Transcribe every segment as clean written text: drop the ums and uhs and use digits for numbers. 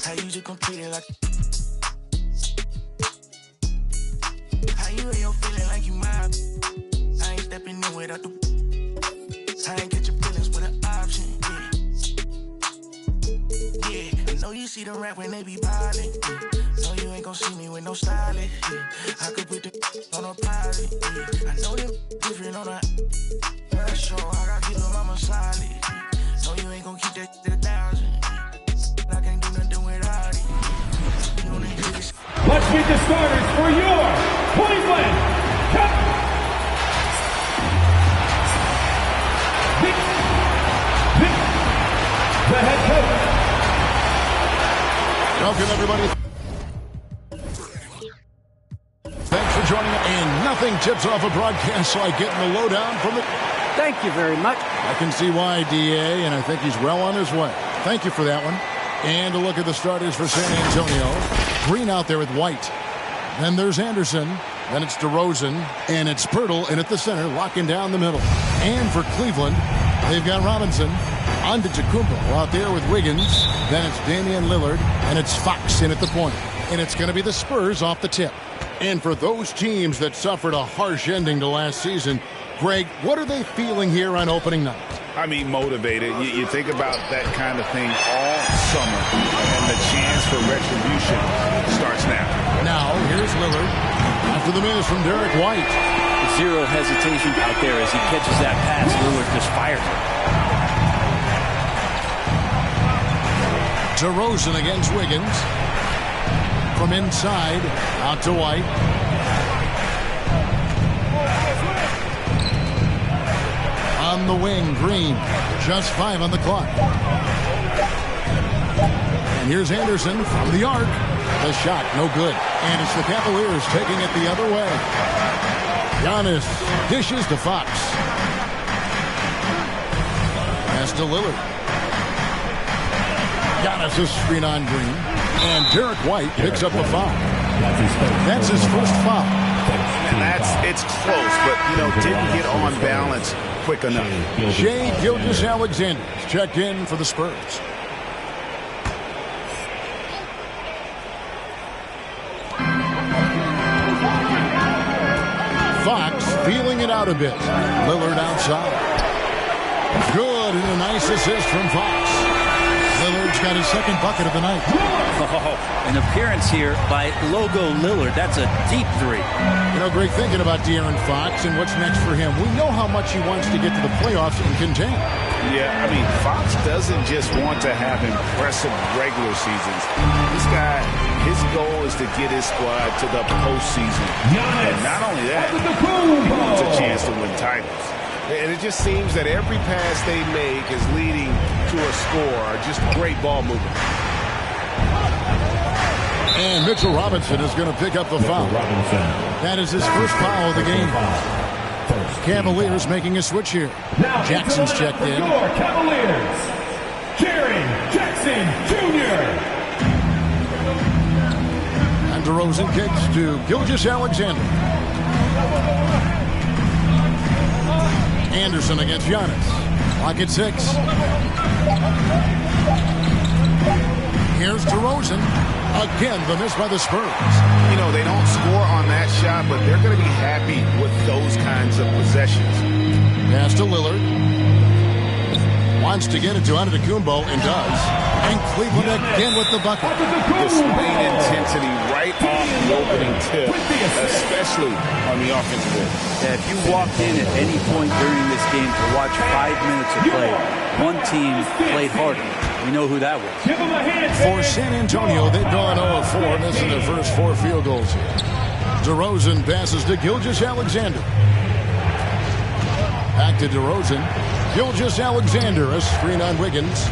How you just gon' treat it like? How you ain't your feeling like you mine? I ain't stepping in without the. I ain't get your feelings with an option. Yeah, I know you see them rap when they be violent. No, you ain't gon' see me with no styling. I could put the on a pilot. I know them different on a. Show I gotta keep them mama solid. No, you ain't gon' keep that to 1,000. I can't do nothing without it. You don't need this. Let's meet the starters for your Cleveland Cavaliers. The head coach. Welcome, everybody. Thanks for joining us. And nothing tips off a broadcast like getting the lowdown from the... Thank you very much. I can see why, DA, and I think he's well on his way. Thank you for that one. And a look at the starters for San Antonio. Green out there with White. Then there's Anderson. Then it's DeRozan. And it's Pirtle in at the center, locking down the middle. And for Cleveland, they've got Robinson. Antetokounmpo out there with Wiggins. Then it's Damian Lillard. And it's Fox in at the point. And it's going to be the Spurs off the tip. And for those teams that suffered a harsh ending to last season, Greg, what are they feeling here on opening night? I mean, motivated. You think about that kind of thing all summer, and the chance for retribution starts now. Now, here's Lillard. After the miss from Derek White. Zero hesitation out there as he catches that pass. Lillard just fires it. DeRozan against Wiggins. From inside, out to White. On the wing, Green. Just 5 on the clock. And here's Anderson from the arc. The shot, no good. And it's the Cavaliers taking it the other way. Giannis dishes to Fox. Pass to Lillard. Giannis is screen on Green. And Derek White picks up the foul. That's his first foul. And it's close, but, didn't get on balance quick enough. Shai Gilgeous-Alexander checked in for the Spurs. Fox feeling it out a bit. Lillard outside. Good, and a nice assist from Fox. Lillard's got his second bucket of the night. Oh, an appearance here by Logo Lillard. That's a deep three. Greg, thinking about De'Aaron Fox and what's next for him. We know how much he wants to get to the playoffs and contain. Yeah, I mean, Fox doesn't just want to have impressive regular seasons. This guy, his goal is to get his squad to the postseason. And not only that, he wants a chance to win titles. And it just seems that every pass they make is leading to a score, just great ball movement. And Mitchell Robinson is going to pick up the foul. That is his first foul of the game. Cavaliers making a switch here. Jackson's checked in. Your Cavaliers, Jaren Jackson Jr. And DeRozan kicks to Gilgeous-Alexander. Anderson against Giannis. Lock at 6. Here's DeRozan. Again, the miss by the Spurs. They don't score on that shot, but they're going to be happy with those kinds of possessions. Pass to Lillard. Wants to get it to Antetokounmpo and does. And Cleveland again with the bucket. Displaying intensity right off the opening tip, especially on the offensive end. Yeah, if you walked in at any point during this game to watch 5 minutes of play, one team played harder. We know who that was. For San Antonio, they've gone 0-4, missing their first 4 field goals here. DeRozan passes to Gilgeous-Alexander. Back to DeRozan. Gilgeous-Alexander, a screen on Wiggins.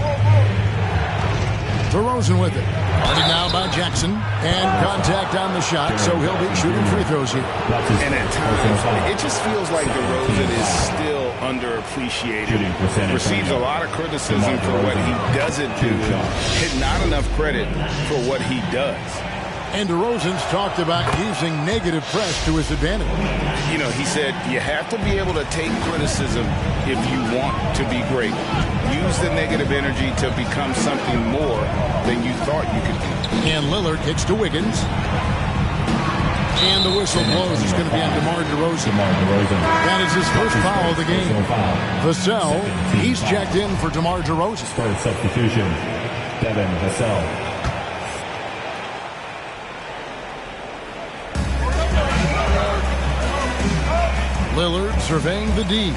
DeRozan with it. Guarded now by Jackson. And contact on the shot, so he'll be shooting free throws here. And at times, it just feels like DeRozan is still underappreciated. Receives a lot of criticism for what he doesn't do, and not enough credit for what he does. And DeRozan's talked about using negative press to his advantage. You know, he said you have to be able to take criticism if you want to be great. Use the negative energy to become something more than you thought you could be. And Lillard kicks to Wiggins. And the whistle blows. It's going to be on DeMar DeRozan. That is his first foul of the game. Vassell, he's checked in for DeMar DeRozan. Third substitution, Devin Vassell. Lillard surveying the D.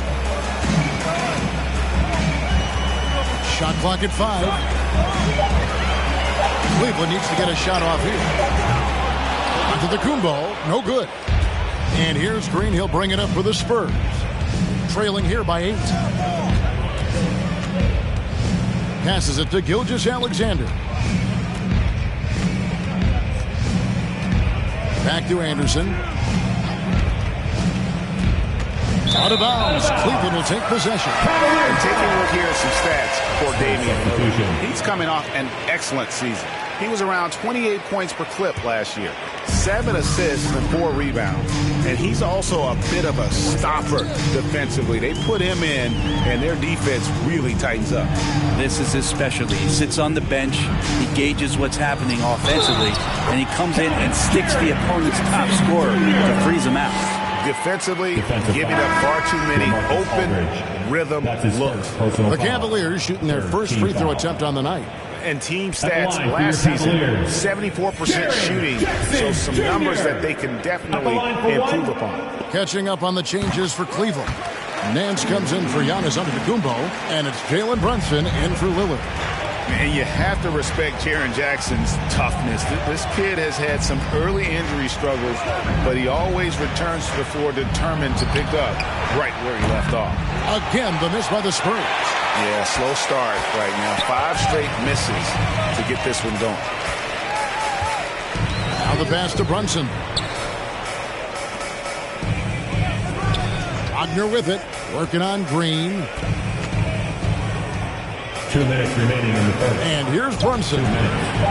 Shot clock at 5. Cleveland needs to get a shot off here. Onto the Kumbo, no good. And here's Green, he'll bring it up for the Spurs. Trailing here by 8. Passes it to Gilgeous-Alexander. Back to Anderson. Out of bounds. Cleveland will take possession. And taking a look here at some stats for Damian. He's coming off an excellent season. He was around 28 points per clip last year. 7 assists and 4 rebounds. And he's also a bit of a stopper defensively. They put him in, and their defense really tightens up. This is his specialty. He sits on the bench, he gauges what's happening offensively, and he comes in and sticks the opponent's top scorer to freeze him out. Defensively, giving up far too many open rhythm looks. The Cavaliers shooting their first free throw attempt on the night. And team stats last season, 74% shooting, so some numbers that they can definitely improve upon. Catching up on the changes for Cleveland. Nance comes in for Giannis Antetokounmpo, and it's Jalen Brunson in for Lillard. And you have to respect Jaren Jackson's toughness. This kid has had some early injury struggles, but he always returns to the floor determined to pick up right where he left off. Again, the miss by the Spurs. Yeah, slow start right now. 5 straight misses to get this one going. Now the pass to Brunson. Wagner with it, working on Green. 2 minutes remaining in the third. And here's Brunson.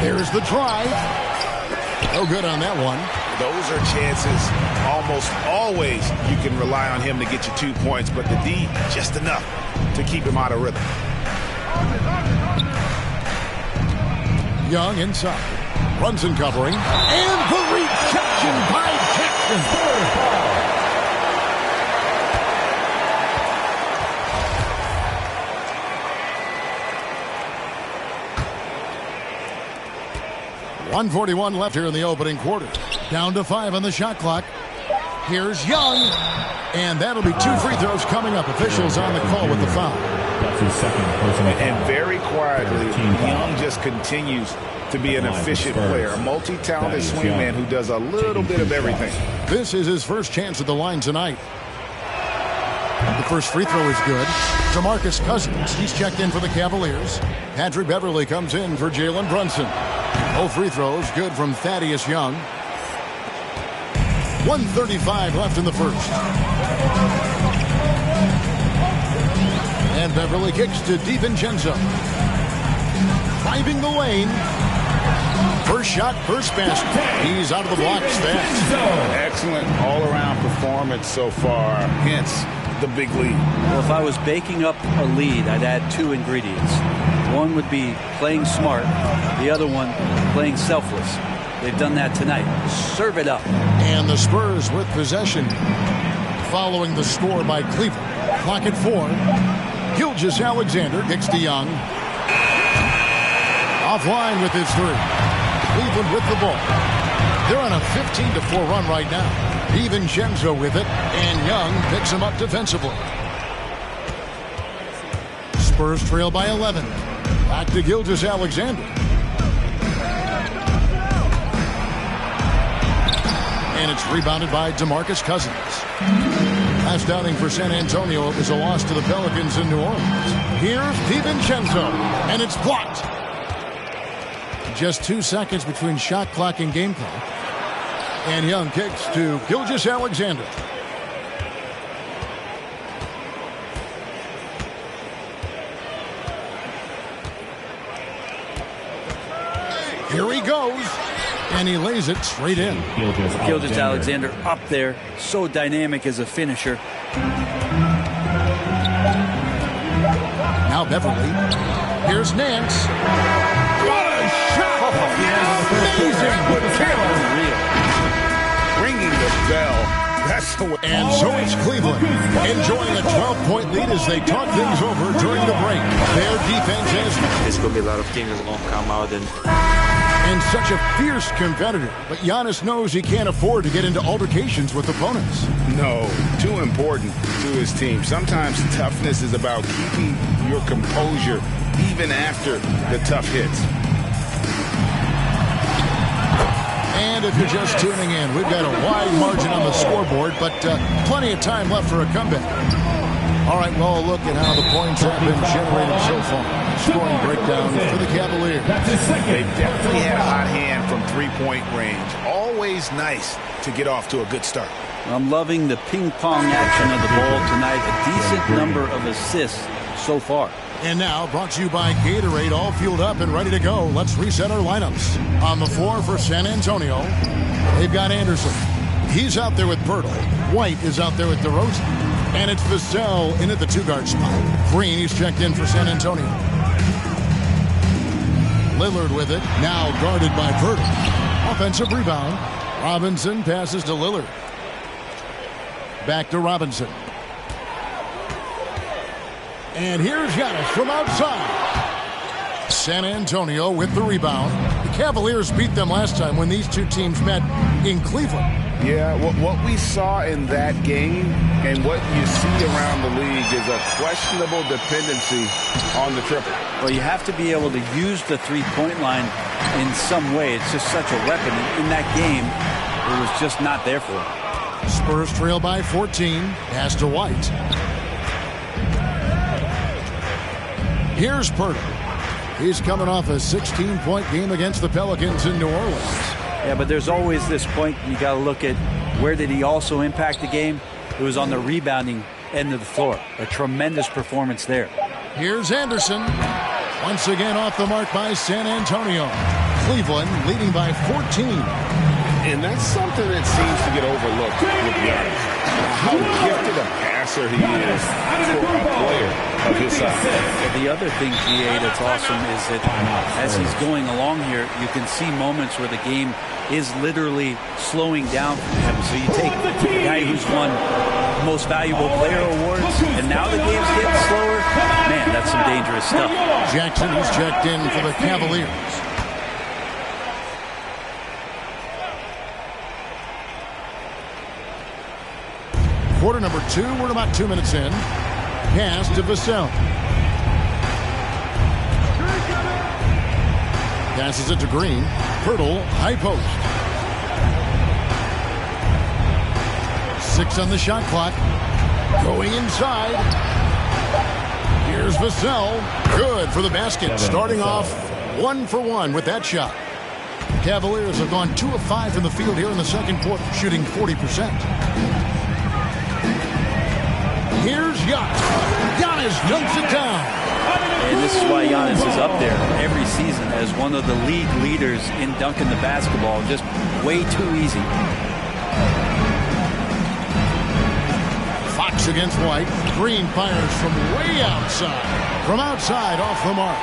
There's the drive. No good on that one. Those are chances. Almost always you can rely on him to get you 2 points, but the D, just enough to keep him out of rhythm. Young inside. Brunson covering. And the rejection by Jackson. 1:41 left here in the opening quarter. Down to 5 on the shot clock. Here's Young. And that'll be 2 free throws coming up. Officials on the call with the foul. That's his second personal foul. And very quietly, Young just continues to be an efficient player. A multi-talented swingman who does a little bit of everything. This is his first chance at the line tonight. The first free throw is good. DeMarcus Cousins, he's checked in for the Cavaliers. Patrick Beverly comes in for Jalen Brunson. No free throws, good from Thaddeus Young. 1:35 left in the first. And Beverly kicks to DiVincenzo. Driving the lane. First shot, first basket. He's out of the blocks fast. Excellent all-around performance so far, hence the big lead. Well, if I was baking up a lead, I'd add 2 ingredients. One would be playing smart. The other one, playing selfless. They've done that tonight. Serve it up. And the Spurs with possession following the score by Cleveland. Clock at 4. Gilgeous-Alexander kicks to Young. Offline with his 3. Cleveland with the ball. They're on a 15-4 run right now. DiVincenzo with it, and Young picks him up defensively. Spurs trail by 11. Back to Gilgeous-Alexander. And it's rebounded by DeMarcus Cousins. Last outing for San Antonio, it was a loss to the Pelicans in New Orleans. Here's DiVincenzo, and it's blocked. Just 2 seconds between shot clock and game clock. And Young kicks to Gilgeous-Alexander. Here he goes. And he lays it straight in. Gilgeous-Alexander up there, so dynamic as a finisher. Now Beverly. Here's Nance. What a shot! Amazing! Ringing the bell. That's the way. And so it's Cleveland, enjoying a 12-point lead as they talk things over during the break. Their defense is... There's going to be a lot of teams that won't come out and such a fierce competitor. But Giannis knows he can't afford to get into altercations with opponents. No, too important to his team. Sometimes toughness is about keeping your composure even after the tough hits. And if you're just tuning in, we've got a wide margin on the scoreboard, but plenty of time left for a comeback. All right, well, look at how the points have been generated so far. Scoring breakdown for the Cavaliers. They definitely had a hot hand from three-point range. Always nice to get off to a good start. I'm loving the ping-pong action of the ball tonight. A decent number of assists so far. And now, brought to you by Gatorade, all fueled up and ready to go. Let's reset our lineups. On the floor for San Antonio, they've got Anderson. He's out there with Pirtle. White is out there with DeRozan. And it's Vassell in at the two-guard spot. Green, he's checked in for San Antonio. Lillard with it, now guarded by Pirtle. Offensive rebound. Robinson passes to Lillard. Back to Robinson. And here's Giannis from outside. San Antonio with the rebound. The Cavaliers beat them last time when these two teams met in Cleveland. Yeah, what we saw in that game and what you see around the league is a questionable dependency on the triple. Well, you have to be able to use the three-point line in some way. It's just such a weapon. In that game, it was just not there for him. Spurs trail by 14. Pass to White. Here's Pirtle. He's coming off a 16-point game against the Pelicans in New Orleans. Yeah, but there's always this point you got to look at where did he also impact the game? It was on the rebounding end of the floor. A tremendous performance there. Here's Anderson. Once again off the mark by San Antonio. Cleveland leading by 14. And that's something that seems to get overlooked with Giannis. How gifted a passer he is for a player of his size. The other thing, GA, that's awesome is that as he's going along here, you can see moments where the game is literally slowing down for him. So you take the guy who's won Most Valuable Player awards, and now the game's getting slower. Man, that's some dangerous stuff. Jackson is checked in for the Cavaliers. Quarter number 2, we're about 2 minutes in. Pass to Vassell. Passes it to Green. Pirtle, high post. 6 on the shot clock. Going inside. Here's Vassell. Good for the basket. Starting off 1 for 1 with that shot. Cavaliers have gone 2 of 5 from the field here in the second quarter, shooting 40%. Here's Giannis. Giannis dumps it down. And this is why Giannis is up there every season as one of the league leaders in dunking the basketball. Just way too easy. Fox against White. Green fires from way outside. From outside, off the mark.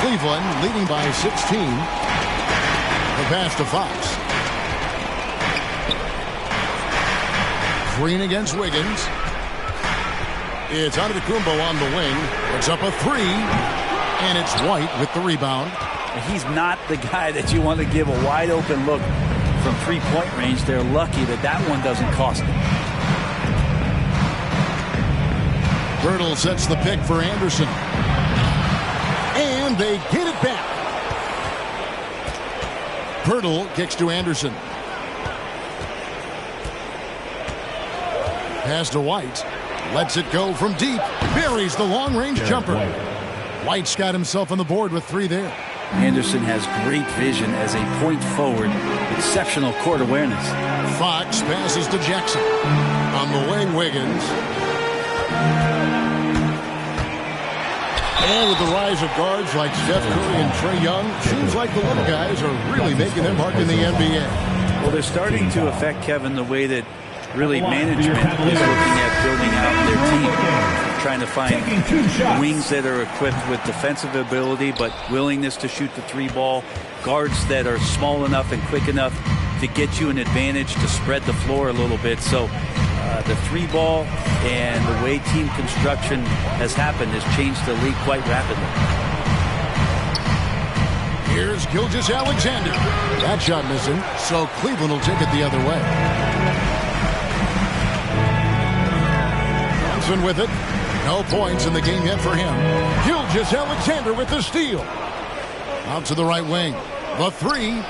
Cleveland leading by 16. The pass to Fox. Green against Wiggins. It's Antetokounmpo on the wing. It's up a 3. And it's White with the rebound. He's not the guy that you want to give a wide open look from three-point range. They're lucky that that one doesn't cost them. Pirtle sets the pick for Anderson. And they get it back. Pirtle kicks to Anderson. Pass to White. Lets it go from deep. Buries the long-range jumper. White's got himself on the board with 3 there. Anderson has great vision as a point forward. Exceptional court awareness. Fox passes to Jackson. On the wing, Wiggins. And with the rise of guards like Steph Curry and Trae Young, seems like the little guys are really making their mark in the NBA. Well, they're starting to affect, Kevin, the way that really management is looking at building out their team, trying to find wings that are equipped with defensive ability but willingness to shoot the three ball, guards that are small enough and quick enough to get you an advantage to spread the floor a little bit. So the three ball and the way team construction has happened has changed the league quite rapidly. Here's Gilgeous-Alexander. That shot missing, so Cleveland will take it the other way. Johnson with it. No points in the game yet for him. Gilgeous-Alexander with the steal. Out to the right wing. The three.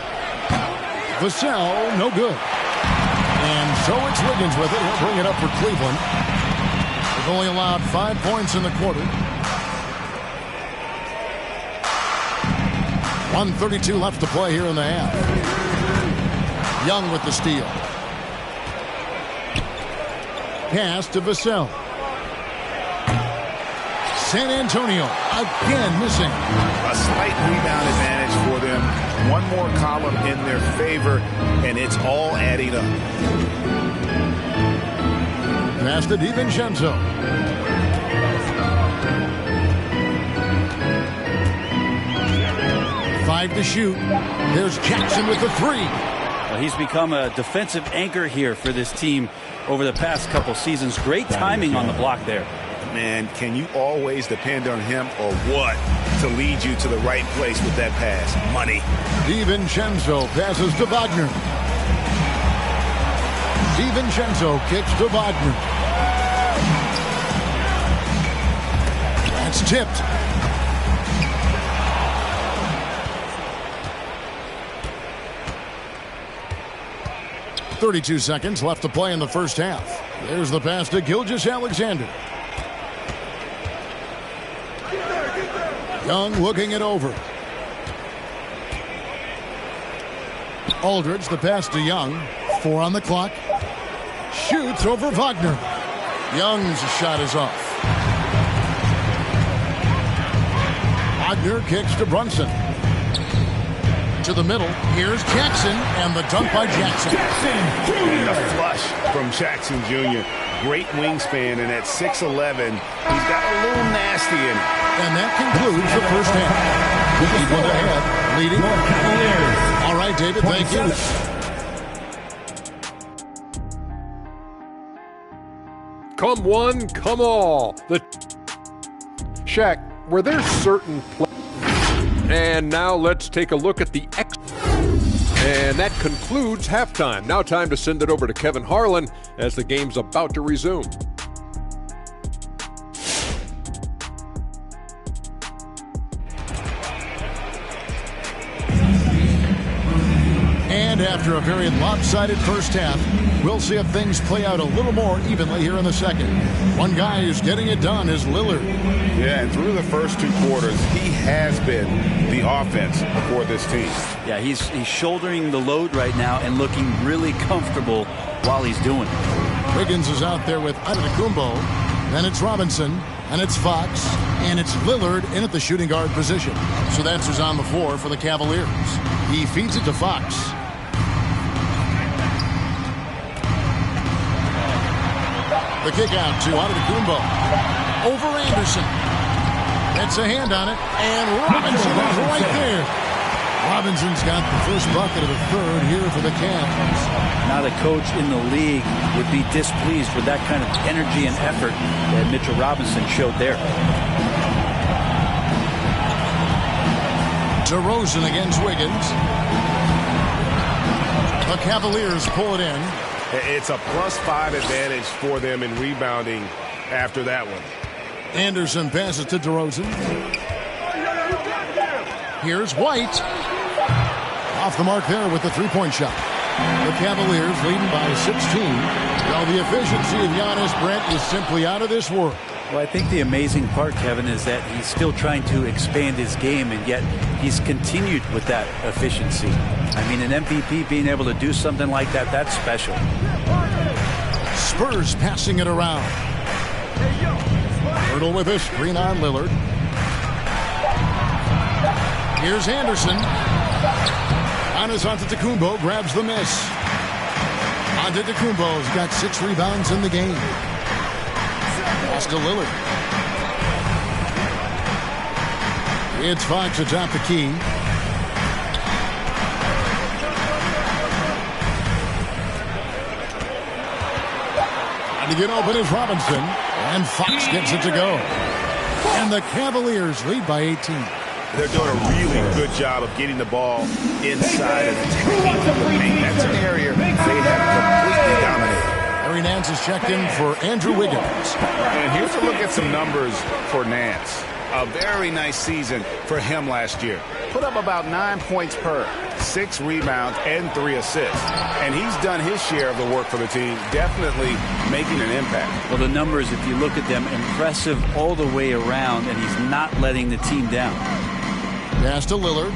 Vassell, no good. And so it's Wiggins with it. He'll bring it up for Cleveland. They've only allowed 5 points in the quarter. 1:32 left to play here in the half. Young with the steal. Pass to Vassell. San Antonio again missing. A slight rebound advantage for them. One more column in their favor, and it's all adding up. Pass to DiVincenzo. Five to shoot. There's Jackson with the three. Well, he's become a defensive anchor here for this team over the past couple seasons. Great timing on the block there. Man, can you always depend on him or what to lead you to the right place with that pass? Money. DiVincenzo passes to Wagner. DiVincenzo kicks to Wagner. That's tipped. .32 seconds left to play in the first half. There's the pass to Gilgeous-Alexander. Young looking it over. Aldridge, the pass to Young. 4 on the clock. Shoots over Wagner. Young's shot is off. Wagner kicks to Brunson. To the middle. Here's Jackson, and the dunk by Jackson. And the flush from Jackson Jr. Great wingspan, and at 6'11", he's got a little nasty in it. And that concludes the first half. Cleveland ahead, leading. All right, David, thank you. Come one, come all. Shaq, were there certain And now let's take a look at the And that concludes halftime. Now time to send it over to Kevin Harlan as the game's about to resume. And after a very lopsided first half, we'll see if things play out a little more evenly here in the second. One guy who's getting it done is Lillard. Yeah, and through the first 2 quarters, he has been the offense for this team. Yeah, he's shouldering the load right now and looking really comfortable while he's doing it. Wiggins is out there with Antetokounmpo. Then it's Robinson, and it's Fox, and it's Lillard in at the shooting guard position. So that's who's on the floor for the Cavaliers. He feeds it to Fox. The kick out to Antetokounmpo. Over Anderson. That's a hand on it, and Robinson is right there. Robinson's got the first bucket of the third here for the Cavs. Not a coach in the league would be displeased with that kind of energy and effort that Mitchell Robinson showed there. DeRozan against Wiggins. The Cavaliers pull it in. It's a +5 advantage for them in rebounding after that one. Anderson passes to DeRozan. Here's White. Off the mark there with the three-point shot. The Cavaliers leading by 16. Well, the efficiency of Giannis, Brent, is simply out of this world. Well, I think the amazing part, Kevin, is that he's still trying to expand his game, and yet he's continued with that efficiency. I mean, an MVP being able to do something like that, that's special. Spurs passing it around. Hurdle with a screen on Lillard. Here's Anderson. Giannis Antetokounmpo grabs the miss. Antetokounmpo's got 6 rebounds in the game. Pass to Lillard. It's Fox atop the key. And to get open is Robinson. And Fox gets it to go. And the Cavaliers lead by 18. They're doing a really good job of getting the ball inside and attacking the paint. That's an area they have completely dominated. Larry Nance is checked in for Andrew Wiggins. And here's a look at some numbers for Nance. A very nice season for him last year. Put up about 9 points per, 6 rebounds, and 3 assists. And he's done his share of the work for the team, definitely making an impact. Well, the numbers, if you look at them, impressive all the way around, and he's not letting the team down. Pass to Lillard.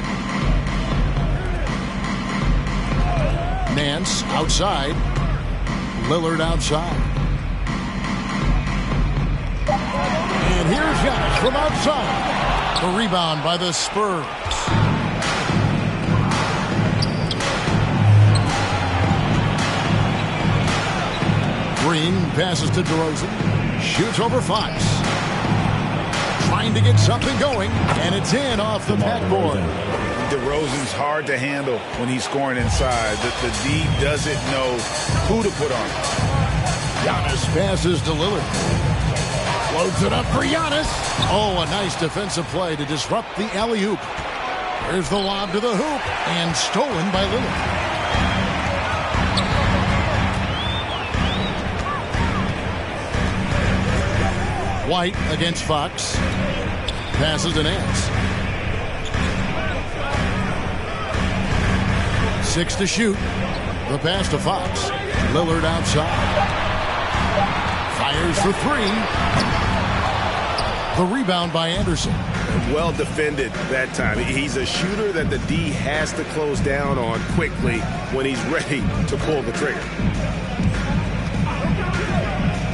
Nance outside. Lillard outside. And here's Giannis from outside. The rebound by the Spurs. Green passes to DeRozan. Shoots over Fox. Trying to get something going, and it's in off the backboard. DeRozan's hard to handle when he's scoring inside. The D doesn't know who to put on. Giannis passes to Lillard. Loads it up for Giannis. Oh, a nice defensive play to disrupt the alley-oop. Here's the lob to the hoop, and stolen by Lillard. White against Fox. Passes to Nance. 6 to shoot. The pass to Fox. Lillard outside. Fires for 3. The rebound by Anderson. Well defended that time. He's a shooter that the D has to close down on quickly when he's ready to pull the trigger.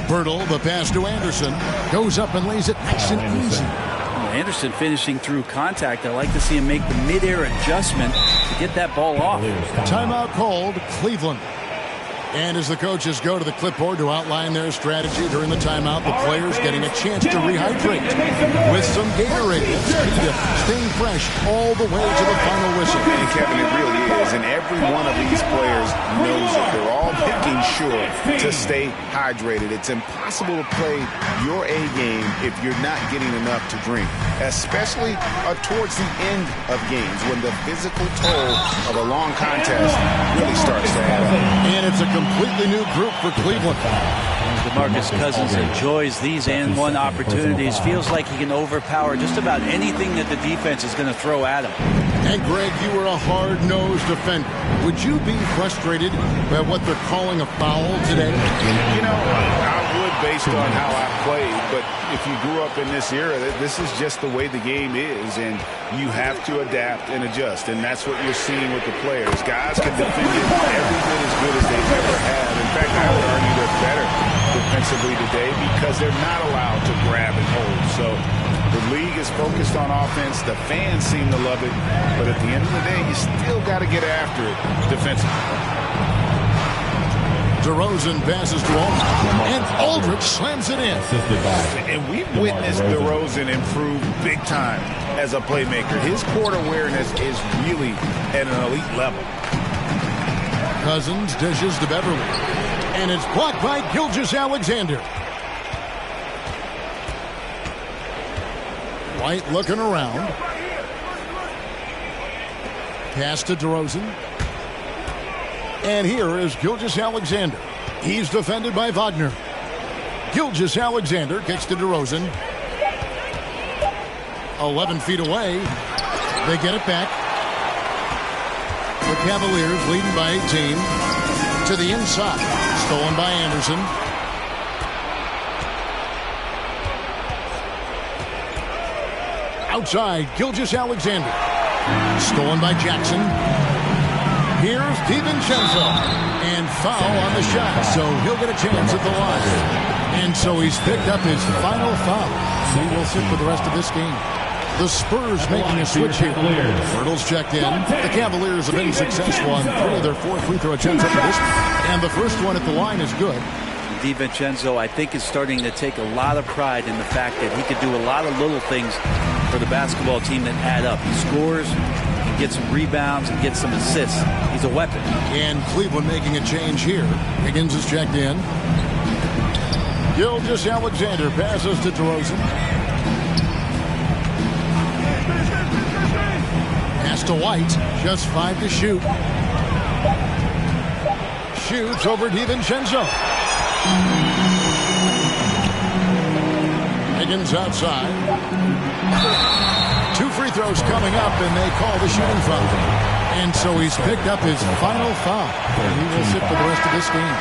Bertle, the pass to Anderson. Goes up and lays it nice and easy. Anderson finishing through contact. I like to see him make the mid-air adjustment to get that ball off. Timeout called, Cleveland. And as the coaches go to the clipboard to outline their strategy during the timeout, the players getting a chance to rehydrate with some Gatorade. Staying fresh all the way to the final whistle. And Kevin, it really is. And every one of these players knows it. They're all making sure to stay hydrated. It's impossible to play your A game if you're not getting enough to drink, especially towards the end of games when the physical toll of a long contest really starts to add up. And it's a completely new group for Cleveland. DeMarcus Cousins enjoys these and one opportunities. Feels like he can overpower just about anything that the defense is going to throw at him. And Greg, you were a hard-nosed defender. Would you be frustrated by what they're calling a foul today? You know, I would based on how I played, but if you grew up in this era, this is just the way the game is, and you have to adapt and adjust, and that's what you're seeing with the players. Guys can defend it every bit as good as they ever have. In fact, I would argue they're better defensively today because they're not allowed to grab and hold. So the league is focused on offense. The fans seem to love it, but at the end of the day, you still got to get after it defensively. DeRozan passes to Aldridge, and Aldridge slams it in. And we've witnessed DeRozan improve big time as a playmaker. His court awareness is really at an elite level. Cousins dishes to Beverly, and it's blocked by Gilgeous-Alexander. White looking around. Pass to DeRozan. And here is Gilgeous-Alexander. He's defended by Wagner. Gilgeous-Alexander kicks to DeRozan. 11 feet away. They get it back. The Cavaliers leading by 18. To the inside. Stolen by Anderson. Outside, Gilgeous-Alexander. Stolen by Jackson. Here's DiVincenzo. And foul on the shot, so he'll get a chance at the line. And so he's picked up his final foul. He will sit for the rest of this game. The Spurs making a switch here. Pirtle's checked in. The Cavaliers have been successful on 3 of their 4 free throw attempts up to this point. And the first one at the line is good. DiVincenzo, I think, is starting to take a lot of pride in the fact that he could do a lot of little things for the basketball team that add up. He scores, he gets some rebounds, and gets some assists. He's a weapon. And Cleveland making a change here. Higgins is checked in. Gilgeous-Alexander passes to DeRozan. Pass to White. Just 5 to shoot. Shoots over DiVincenzo. Higgins outside. 2 free throws coming up, and they call the shooting foul. And so he's picked up his final foul. And he will sit for the rest of this game.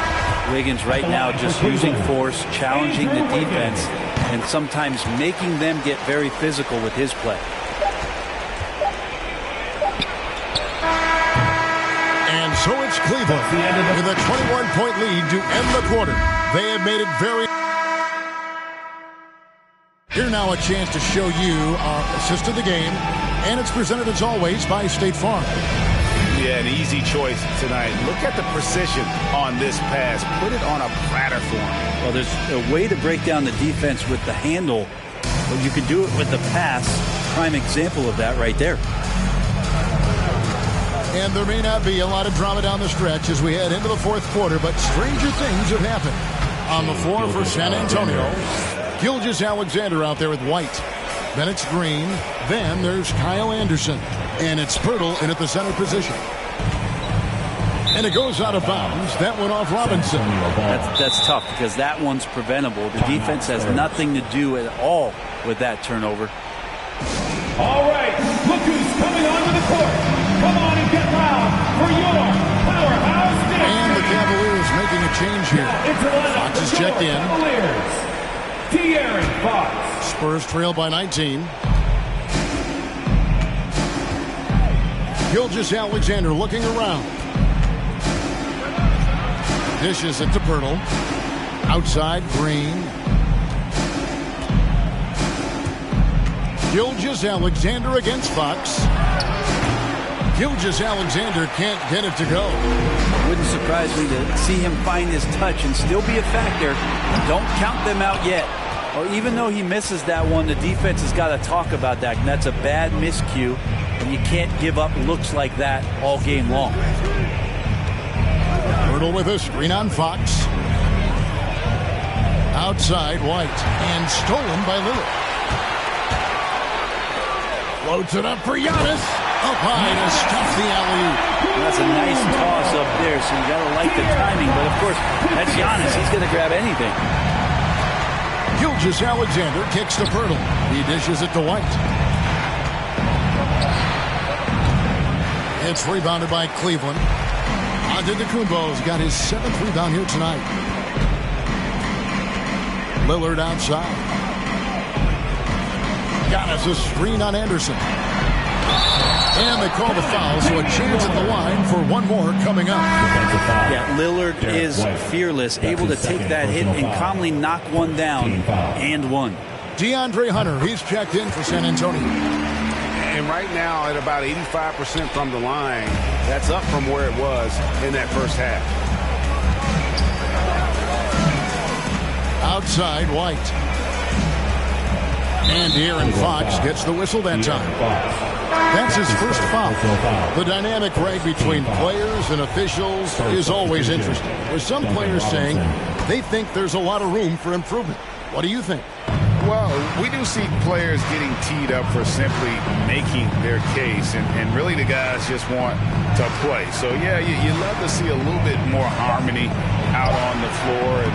Wiggins right now just using force, challenging the defense, and sometimes making them get very physical with his play. And so it's Cleveland with a 21-point lead to end the quarter. They have made it very... Here now a chance to show you our assist of the game, and it's presented as always by State Farm. Yeah, an easy choice tonight. Look at the precision on this pass. Put it on a platter for him. Well, there's a way to break down the defense with the handle, but you can do it with the pass. Prime example of that right there. And there may not be a lot of drama down the stretch as we head into the 4th quarter, but stranger things have happened. On the floor for San Antonio, Gilgeous-Alexander out there with White. Then it's Green. Then there's Kyle Anderson. And it's Pirtle in at the center position. And it goes out of bounds. That went off Robinson. That's tough because that one's preventable. The defense has nothing to do at all with that turnover. All right, look who's coming onto the court. Come on and get loud for your powerhouse team. And the Cavaliers making a change here. Fox is checked in. De'Aaron Fox. Spurs trail by 19. Gilgeous-Alexander looking around. Dishes it to Pirtle. Outside, Green. Gilgeous-Alexander against Fox. Gilgeous-Alexander can't get it to go. Wouldn't surprise me to see him find his touch and still be a factor. Don't count them out yet. Or even though he misses that one, the defense has got to talk about that. And that's a bad miscue. And you can't give up looks like that all game long. Pirtle with a screen on Fox. Outside, White. And stolen by Lillard. Floats it up for Giannis. Up high to stuff the alley-oop. That's a nice toss up there, so you got to like the timing. But, of course, that's Giannis. He's going to grab anything. Gilgeous-Alexander kicks to Pirtle. He dishes it to White. It's rebounded by Cleveland. Antetokounmpo's got his 7th rebound here tonight. Lillard outside. Giannis a screen on Anderson. And they call the foul, so a chance at the line for one more coming up. Yeah, Lillard is fearless, able to take that hit and calmly knock one down and one. DeAndre Hunter, he's checked in for San Antonio. And right now at about 85% from the line, that's up from where it was in that first half. Outside, White. And De'Aaron Fox gets the whistle that time. That's his first foul. The dynamic right between players and officials is always interesting. With some players saying they think there's a lot of room for improvement. What do you think? Well, we do see players getting teed up for simply making their case, and really the guys just want to play. So, yeah, you love to see a little bit more harmony out on the floor, and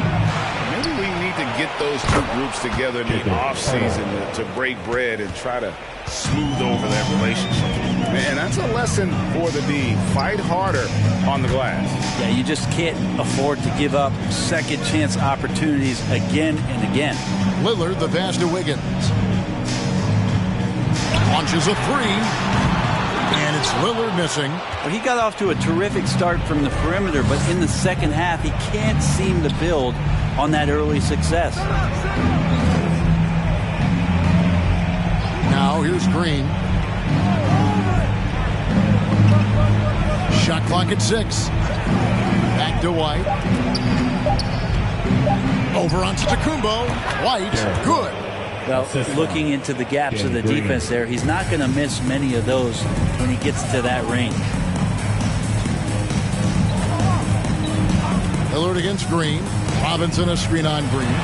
maybe we need to get those two groups together in the offseason to break bread and try to smooth over that relationship. Man, that's a lesson for the D. Fight harder on the glass. Yeah, you just can't afford to give up second chance opportunities again and again. Lillard, the pass to Wiggins. Launches a three. And it's Lillard missing. Well, he got off to a terrific start from the perimeter, but in the second half, he can't seem to build on that early success. Now here's Green. Shot clock at 6. Back to White. Over onto Tacumbo. White, good. Well, looking into the gaps of the defense there, he's not going to miss many of those when he gets to that range. Lillard against Green. Robinson a screen on Green.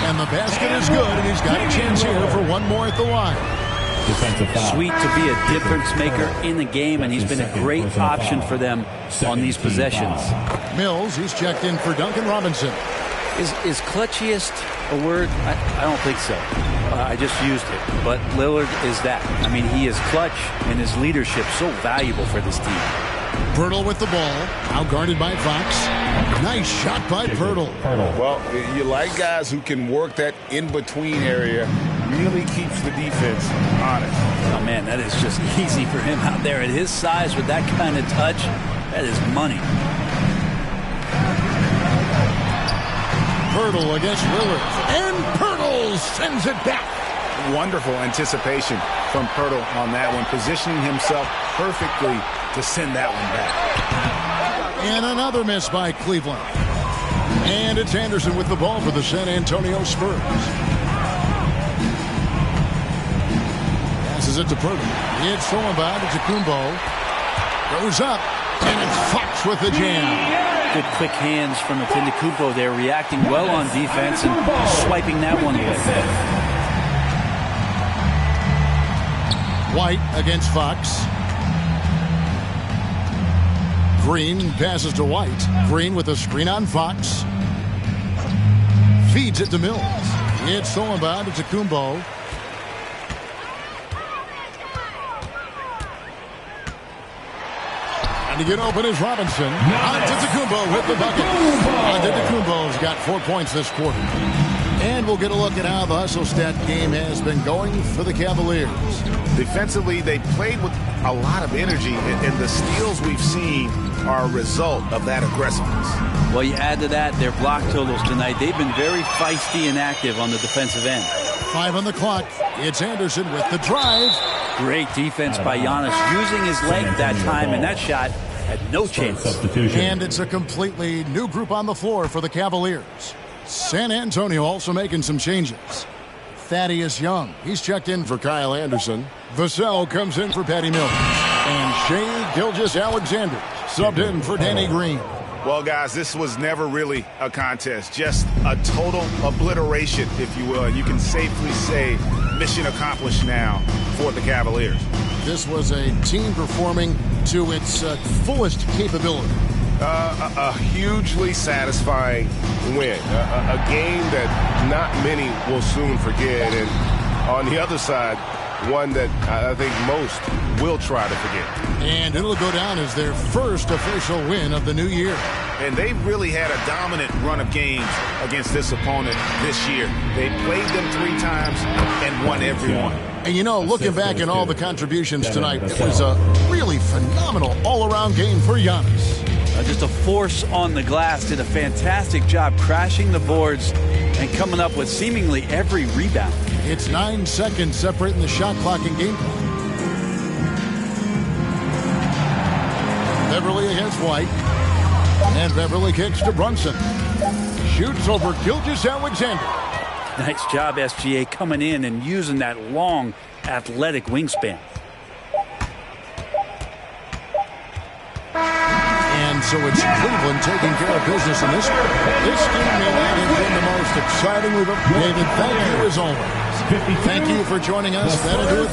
And the basket is good, and he's got a chance here for one more at the line. Sweet to be a difference maker in the game, and he's been a great option for them on these possessions. Mills, he's checked in for Duncan Robinson. Is clutchiest a word? I don't think so. I just used it. But Lillard is that. I mean, he is clutch, and his leadership so valuable for this team. Pirtle with the ball, out guarded by Fox. Nice shot by Pirtle. Well, you like guys who can work that in-between area, really keeps the defense honest. Oh, man, that is just easy for him out there at his size with that kind of touch. That is money. Pirtle against Lillard, and Pirtle sends it back. Wonderful anticipation from Pirtle on that one, positioning himself perfectly to send that one back. And another miss by Cleveland. And it's Anderson with the ball for the San Antonio Spurs. Passes it to Pirtle. It's stolen by Tacumbo. Goes up, and it's Fox with the jam. Good quick hands from Tacumbo there, reacting well on defense and swiping that one away. White against Fox. Green passes to White. Green with a screen on Fox. Feeds it to Mills. It's stolen by Tacumbo. And to get open is Robinson. Antetokounmpo with the bucket. Antetokounmpo's got 4 points this quarter. And we'll get a look at how the hustle stat game has been going for the Cavaliers. Defensively, they played with a lot of energy, and the steals we've seen are a result of that aggressiveness. Well, you add to that their block totals tonight. They've been very feisty and active on the defensive end. 5 on the clock. It's Anderson with the drive. Great defense by Giannis, using his length that time, and that shot had no chance. And it's a completely new group on the floor for the Cavaliers. San Antonio also making some changes. Thaddeus Young, he's checked in for Kyle Anderson. Vassell comes in for Patty Mills. And Shai Gilgeous-Alexander subbed in for Danny Green. Well, guys, this was never really a contest, just a total obliteration, if you will. You can safely say mission accomplished now for the Cavaliers. This was a team performing to its fullest capability. A hugely satisfying win, a game that not many will soon forget, and on the other side, one that I think most will try to forget. And it'll go down as their first official win of the new year. And they've really had a dominant run of games against this opponent this year. They played them 3 times and won every one. And, you know, looking back at all the contributions tonight, it was a really phenomenal all-around game for Giannis. Just a force on the glass, did a fantastic job crashing the boards and coming up with seemingly every rebound. It's 9 seconds separating the shot clock and game clock. Beverly against White. And Beverly kicks to Brunson. Shoots over Gilgeous-Alexander. Nice job, SGA, coming in and using that long, athletic wingspan. And so it's Cleveland taking care of business in this one. This game may not have been the most exciting we've ever. David, thank you as always. Thank you for joining us. That'll do it.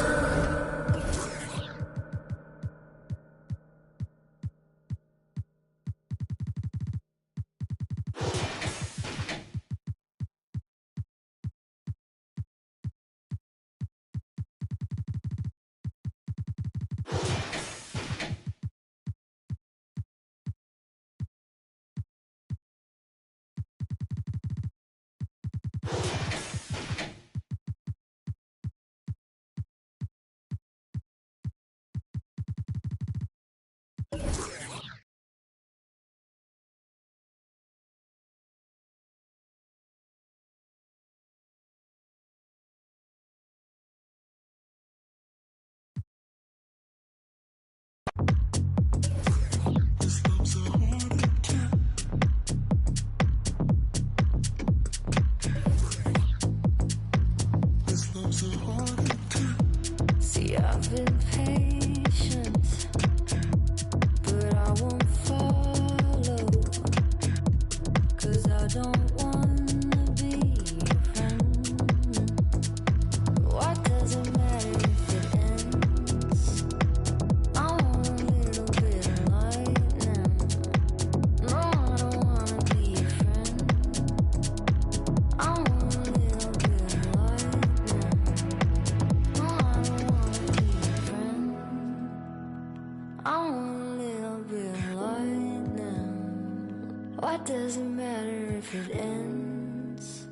What does it matter if it ends?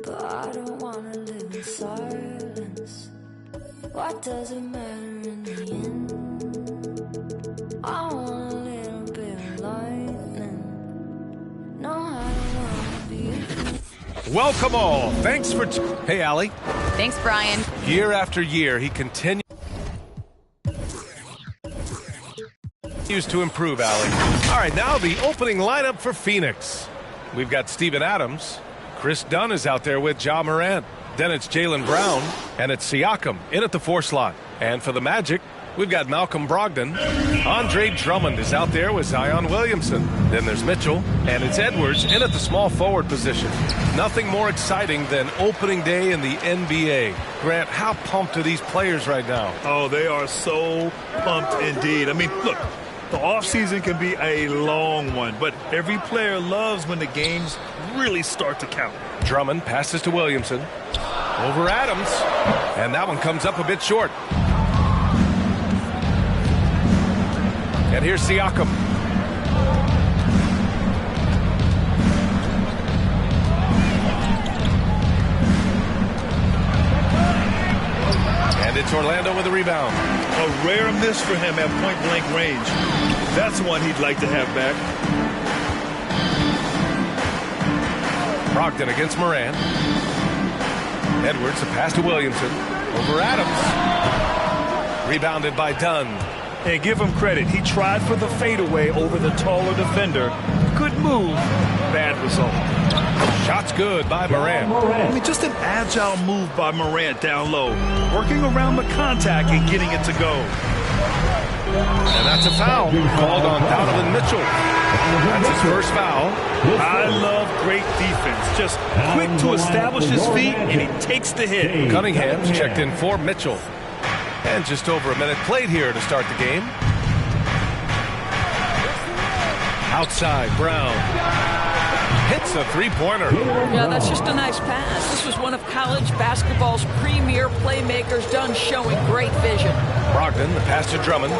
But I don't wanna live in silence. What does it matter in the end? I want a little bit of lightning. No, I don't wanna be. Welcome all. Thanks for... Hey, Allie. Thanks, Brian. Year after year, he continues to improve, Allie. All right, now the opening lineup for Phoenix. We've got Steven Adams. Chris Dunn is out there with Ja Morant. Then it's Jaylen Brown, and it's Siakam in at the 4 slot. And for the Magic, we've got Malcolm Brogdon. Andre Drummond is out there with Zion Williamson. Then there's Mitchell, and it's Edwards in at the small forward position. Nothing more exciting than opening day in the NBA. Grant, how pumped are these players right now? Oh, they are so pumped indeed. I mean, look, the offseason can be a long one, but every player loves when the games really start to count. Drummond passes to Williamson. Over Adams. And that one comes up a bit short. And here's Siakam. And it's Orlando with a rebound. A rare miss for him at point-blank range. That's one he'd like to have back. Brogdon against Morant. Edwards, a pass to Williamson. Over Adams. Rebounded by Dunn. And give him credit. He tried for the fadeaway over the taller defender. Good move, bad result. Shots good by Morant. I mean, just an agile move by Morant down low. Working around the contact and getting it to go. And that's a foul called on Donovan Mitchell. That's his first foul. I love great defense. Just quick to establish his feet, and he takes the hit. Cunningham's checked in for Mitchell. And just over a minute played here to start the game. Outside, Brown. Hits a three-pointer. Yeah, that's just a nice pass. This was one of college basketball's premier playmakers, done showing great vision. Brogdon, the pass to Drummond.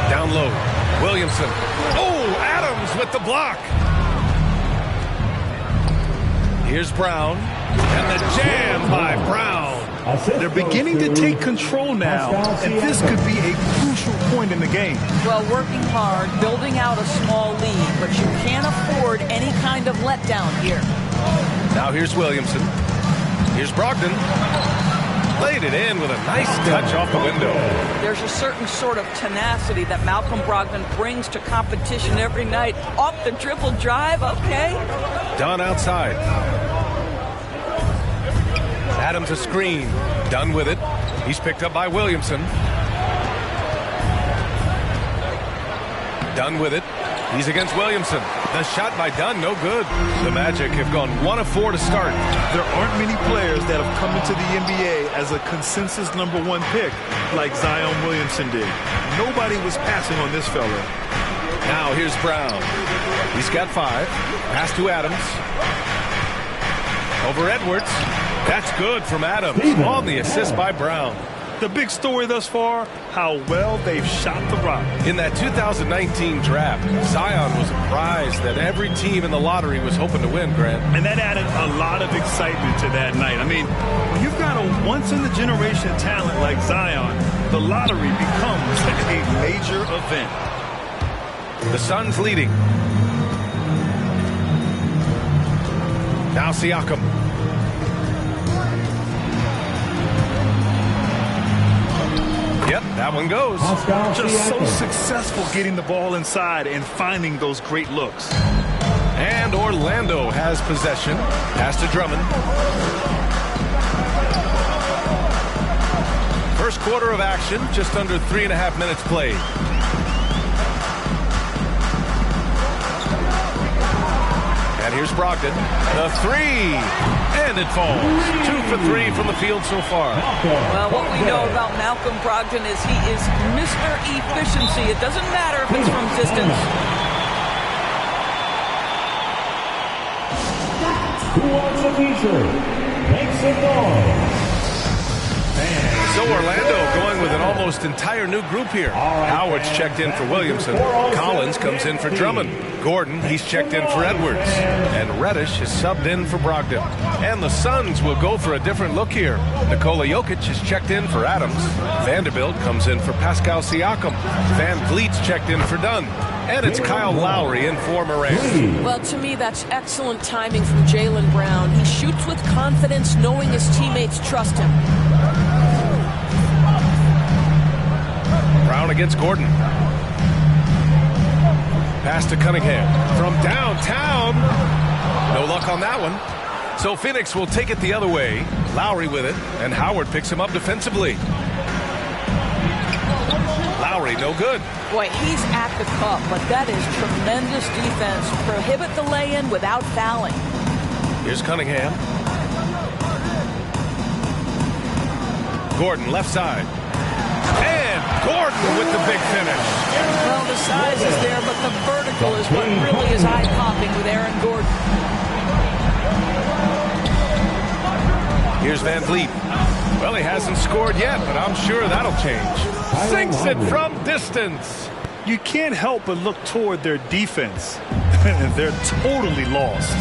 Down low, Williamson. Oh, Adams with the block. Here's Brown. And the jam by Brown. They're beginning to take control now, and this could be a crucial point in the game. Well, working hard, building out a small lead, but you can't afford any kind of letdown here. Now here's Williamson. Here's Brogdon. Laid it in with a nice touch off the window. There's a certain sort of tenacity that Malcolm Brogdon brings to competition every night. Off the dribble drive, okay. Dunn outside. Adams a screen. Dunn with it. He's picked up by Williamson. Dunn with it. He's against Williamson. The shot by Dunn, no good. The Magic have gone 1 of 4 to start. There aren't many players that have come into the NBA as a consensus #1 pick like Zion Williamson did. Nobody was passing on this fella. Now here's Brown. He's got 5. Pass to Adams. Over Edwards. That's good from Adams on the assist by Brown. The big story thus far, how well they've shot the rock. In that 2019 draft, Zion was a prize that every team in the lottery was hoping to win, Grant. And that added a lot of excitement to that night. I mean, when you've got a once-in-a-generation talent like Zion, the lottery becomes a major event. The Suns leading. Now Siakam. Yep, that one goes. Just so successful getting the ball inside and finding those great looks. And Orlando has possession. Pass to Drummond. First quarter of action, just under 3.5 minutes played. Here's Brogdon. The three. And it falls. 2 for 3 from the field so far. Well, what we know about Malcolm Brogdon is he is Mr. Efficiency. It doesn't matter if it's from distance. Who wants a t-shirt? Make some noise. So Orlando going with an almost entire new group here. Howard's checked in for Williamson. Collins comes in for Drummond. Gordon, he's checked in for Edwards. And Reddish is subbed in for Brogdon. And the Suns will go for a different look here. Nikola Jokic is checked in for Adams. Vanderbilt comes in for Pascal Siakam. Van Vliet's checked in for Dunn. And it's Kyle Lowry in for Morant. Well, to me, that's excellent timing from Jaylen Brown. He shoots with confidence, knowing his teammates trust him. Brown against Gordon. Pass to Cunningham from downtown. No luck on that one. So Phoenix will take it the other way. Lowry with it, and Howard picks him up defensively. Lowry, no good. Boy, he's at the cup, but that is tremendous defense. Prohibit the lay-in without fouling. Here's Cunningham. Gordon, left side. And Gordon with the big finish. Well, the size is there, but the vertical is what really is eye-popping with Aaron Gordon. Here's Van Vliet. Well, he hasn't scored yet, but I'm sure that'll change. Sinks it from distance. You can't help but look toward their defense. They're totally lost.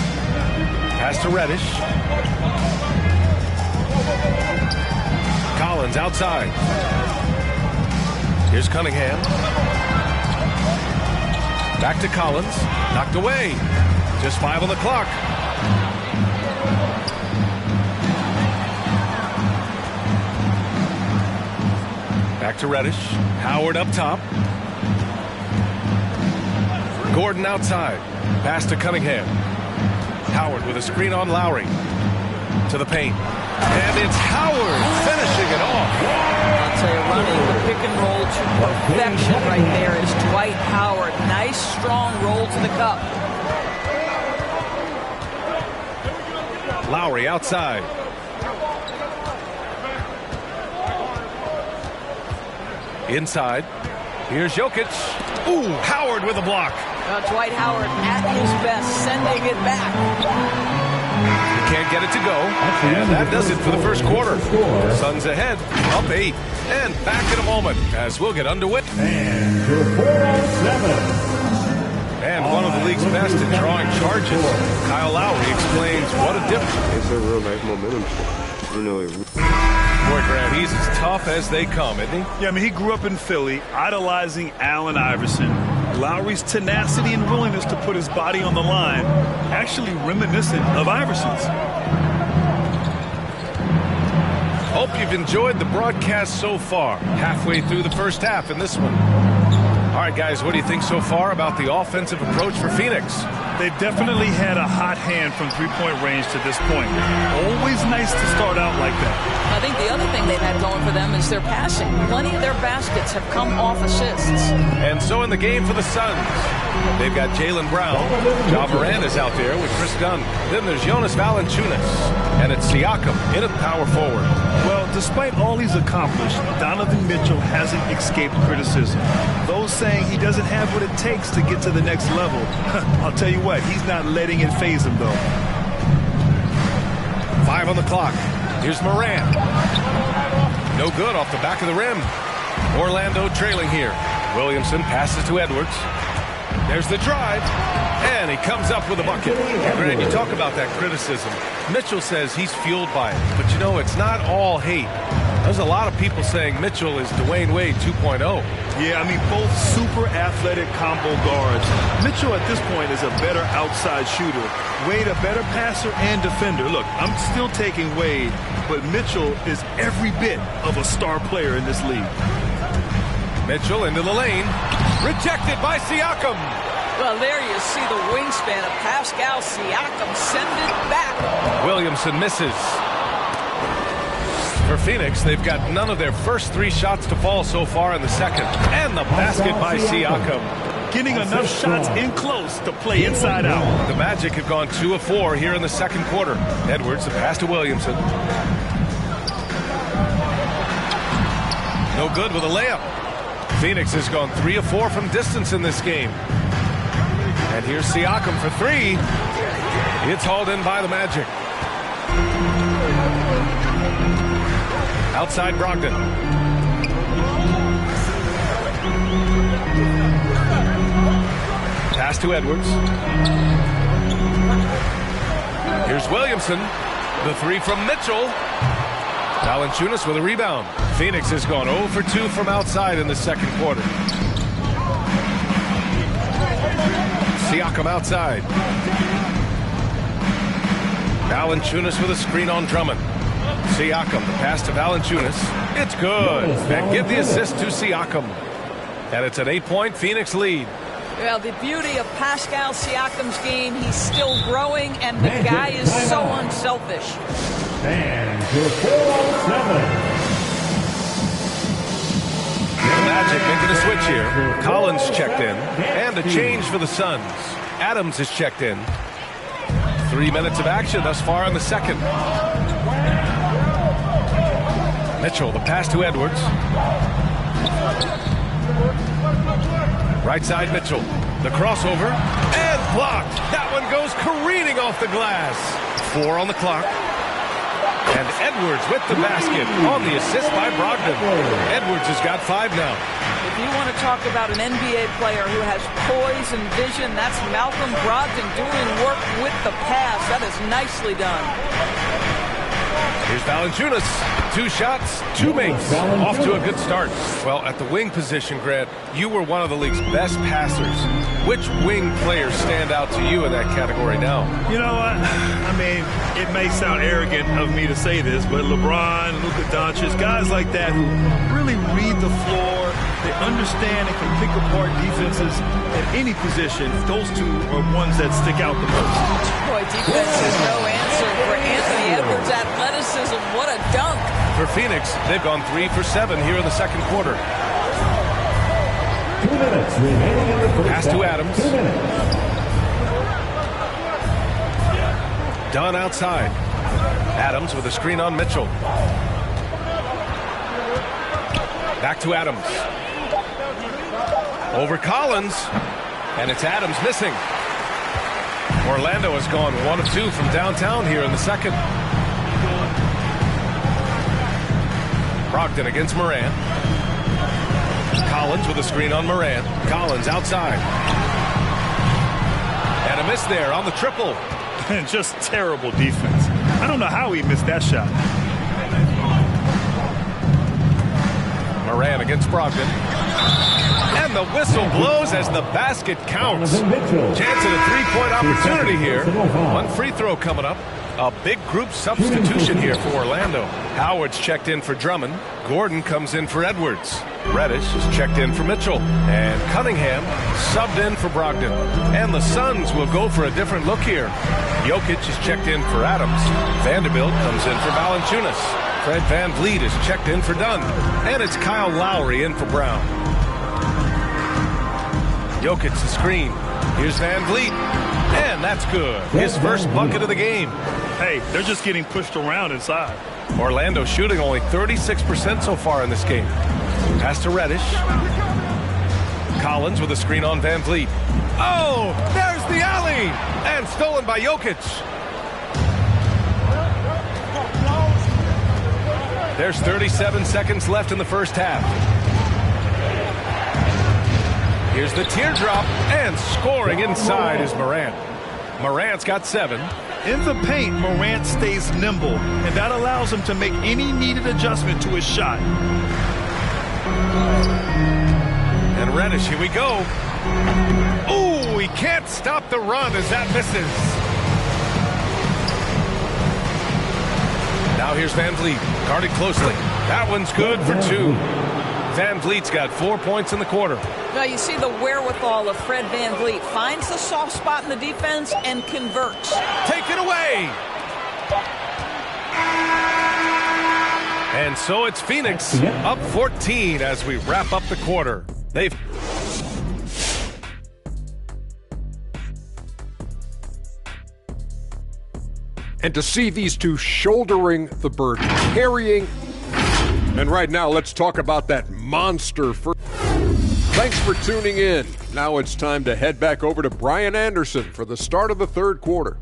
Pass to Reddish. Collins outside. Here's Cunningham. Back to Collins. Knocked away. Just 5 on the clock. Back to Reddish. Howard up top. Gordon outside. Pass to Cunningham. Howard with a screen on Lowry. To the paint. And it's Howard finishing it off. I'll tell you, running the pick and roll to perfection right there is Dwight Howard. Nice, strong roll to the cup. Lowry outside. Inside. Here's Jokic. Ooh, Howard with a block. Dwight Howard at his best, sending it back. He can't get it to go. And that does it for the first quarter. Suns ahead, up 8. And back in a moment as we'll get underway. And one of the league's best at drawing charges. Kyle Lowry explains what a difference. It's a real nice momentum. You know, Boy, Grant, he's as tough as they come, isn't he? Yeah, I mean, he grew up in Philly, idolizing Allen Iverson. Lowry's tenacity and willingness to put his body on the line, actually reminiscent of Iverson's. Hope you've enjoyed the broadcast so far. Halfway through the first half in this one. All right, guys, what do you think so far about the offensive approach for Phoenix? They've definitely had a hot hand from three-point range to this point. Always nice to start out like that. I think the other thing they've had going for them is their passing. Plenty of their baskets have come off assists. And so in the game for the Suns, they've got Jaylen Brown. Ja Morant is out there with Chris Dunn. Then there's Jonas Valanciunas. And it's Siakam in at power forward. Well, despite all he's accomplished, Donovan Mitchell hasn't escaped criticism. Those saying he doesn't have what it takes to get to the next level. I'll tell you what, he's not letting it faze him, though. 5 on the clock. Here's Morant. No good off the back of the rim. Orlando trailing here. Williamson passes to Edwards. There's the drive. And he comes up with a bucket. Grant, you talk about that criticism. Mitchell says he's fueled by it. But, you know, it's not all hate. There's a lot of people saying Mitchell is Dwayne Wade 2.0. Yeah, I mean, both super athletic combo guards. Mitchell at this point is a better outside shooter. Wade a better passer and defender. Look, I'm still taking Wade, but Mitchell is every bit of a star player in this league. Mitchell into the lane. Rejected by Siakam. Well, there you see the wingspan of Pascal Siakam. Send it back. Williamson misses. For Phoenix, they've got none of their first 3 shots to fall so far in the second. And the basket by Siakam. getting enough shots in close to play inside out. The Magic have gone 2 of 4 here in the second quarter. Edwards, the pass to Williamson. No good with a layup. Phoenix has gone 3 of 4 from distance in this game. And here's Siakam for 3. It's hauled in by the Magic. Outside Brogdon. Pass to Edwards. Here's Williamson. The 3 from Mitchell. Valanciunas with a rebound. Phoenix has gone 0 for 2 from outside in the second quarter. Siakam outside. Valanciunas with a screen on Drummond. Siakam, the pass to Valanciunas. It's good. And give the assist to Siakam. And it's an 8-point Phoenix lead. Well, the beauty of Pascal Siakam's game, he's still growing, and the guy is so unselfish. And your 4-on-7. The Magic making a switch here. Collins checked in. And a change for the Suns. Adams is checked in. 3 minutes of action thus far in the second. Mitchell, the pass to Edwards. Right side Mitchell. The crossover. And blocked. That one goes careening off the glass. 4 on the clock. And Edwards with the basket on the assist by Brogdon. Edwards has got 5 now. If you want to talk about an NBA player who has poise and vision, that's Malcolm Brogdon doing work with the pass. That is nicely done. Here's Valanciunas. 2 shots, 2 makes. Off to a good start. Well, at the wing position, Grant, you were one of the league's best passers. Which wing players stand out to you in that category now? You know what? I mean, it may sound arrogant of me to say this, but LeBron, Luka Doncic, guys like that who really read the floor, they understand and can pick apart defenses at any position. Those 2 are ones that stick out the most. Boy, defense is no answer for Anthony Edwards' athleticism. What a dunk. For Phoenix, they've gone 3 for 7 here in the second quarter. 2 minutes remaining in the first. Pass to Adams. 2 minutes. Dunn outside. Adams with a screen on Mitchell. Back to Adams. Over Collins. And it's Adams missing. Orlando has gone 1 of 2 from downtown here in the second. Brogdon against Morant. Collins with a screen on Morant. Collins outside. And a miss there on the triple. And just terrible defense. I don't know how he missed that shot. Morant against Brogdon. And the whistle blows as the basket counts. Chance at a 3-point opportunity here. 1 free throw coming up. A big group substitution here for Orlando. Howard's checked in for Drummond. Gordon comes in for Edwards. Reddish is checked in for Mitchell. And Cunningham subbed in for Brogdon. And the Suns will go for a different look here. Jokic is checked in for Adams. Vanderbilt comes in for Valanciunas. Fred VanVleet is checked in for Dunn. And it's Kyle Lowry in for Brown. Jokic the screen. Here's VanVleet. And that's good. His first bucket of the game. Hey, they're just getting pushed around inside. Orlando shooting only 36% so far in this game. Pass to Reddish. Collins with a screen on VanVleet. Oh, there's the alley! And stolen by Jokic. There's 37 seconds left in the first half. Here's the teardrop, and scoring inside is Morant. Morant's got 7. In the paint, Morant stays nimble, and that allows him to make any needed adjustment to his shot. And Reddish, here we go. Ooh, he can't stop the run as that misses. Now here's VanVleet, guarded closely. That one's good for 2. VanVleet's got 4 points in the quarter. Now you see the wherewithal of Fred VanVleet. Finds the soft spot in the defense and converts. Take it away! And so it's Phoenix up 14 as we wrap up the quarter. And to see these two shouldering the burden, carrying. And right now, let's talk about that monster. Thanks for tuning in. Now it's time to head back over to Brian Anderson for the start of the third quarter.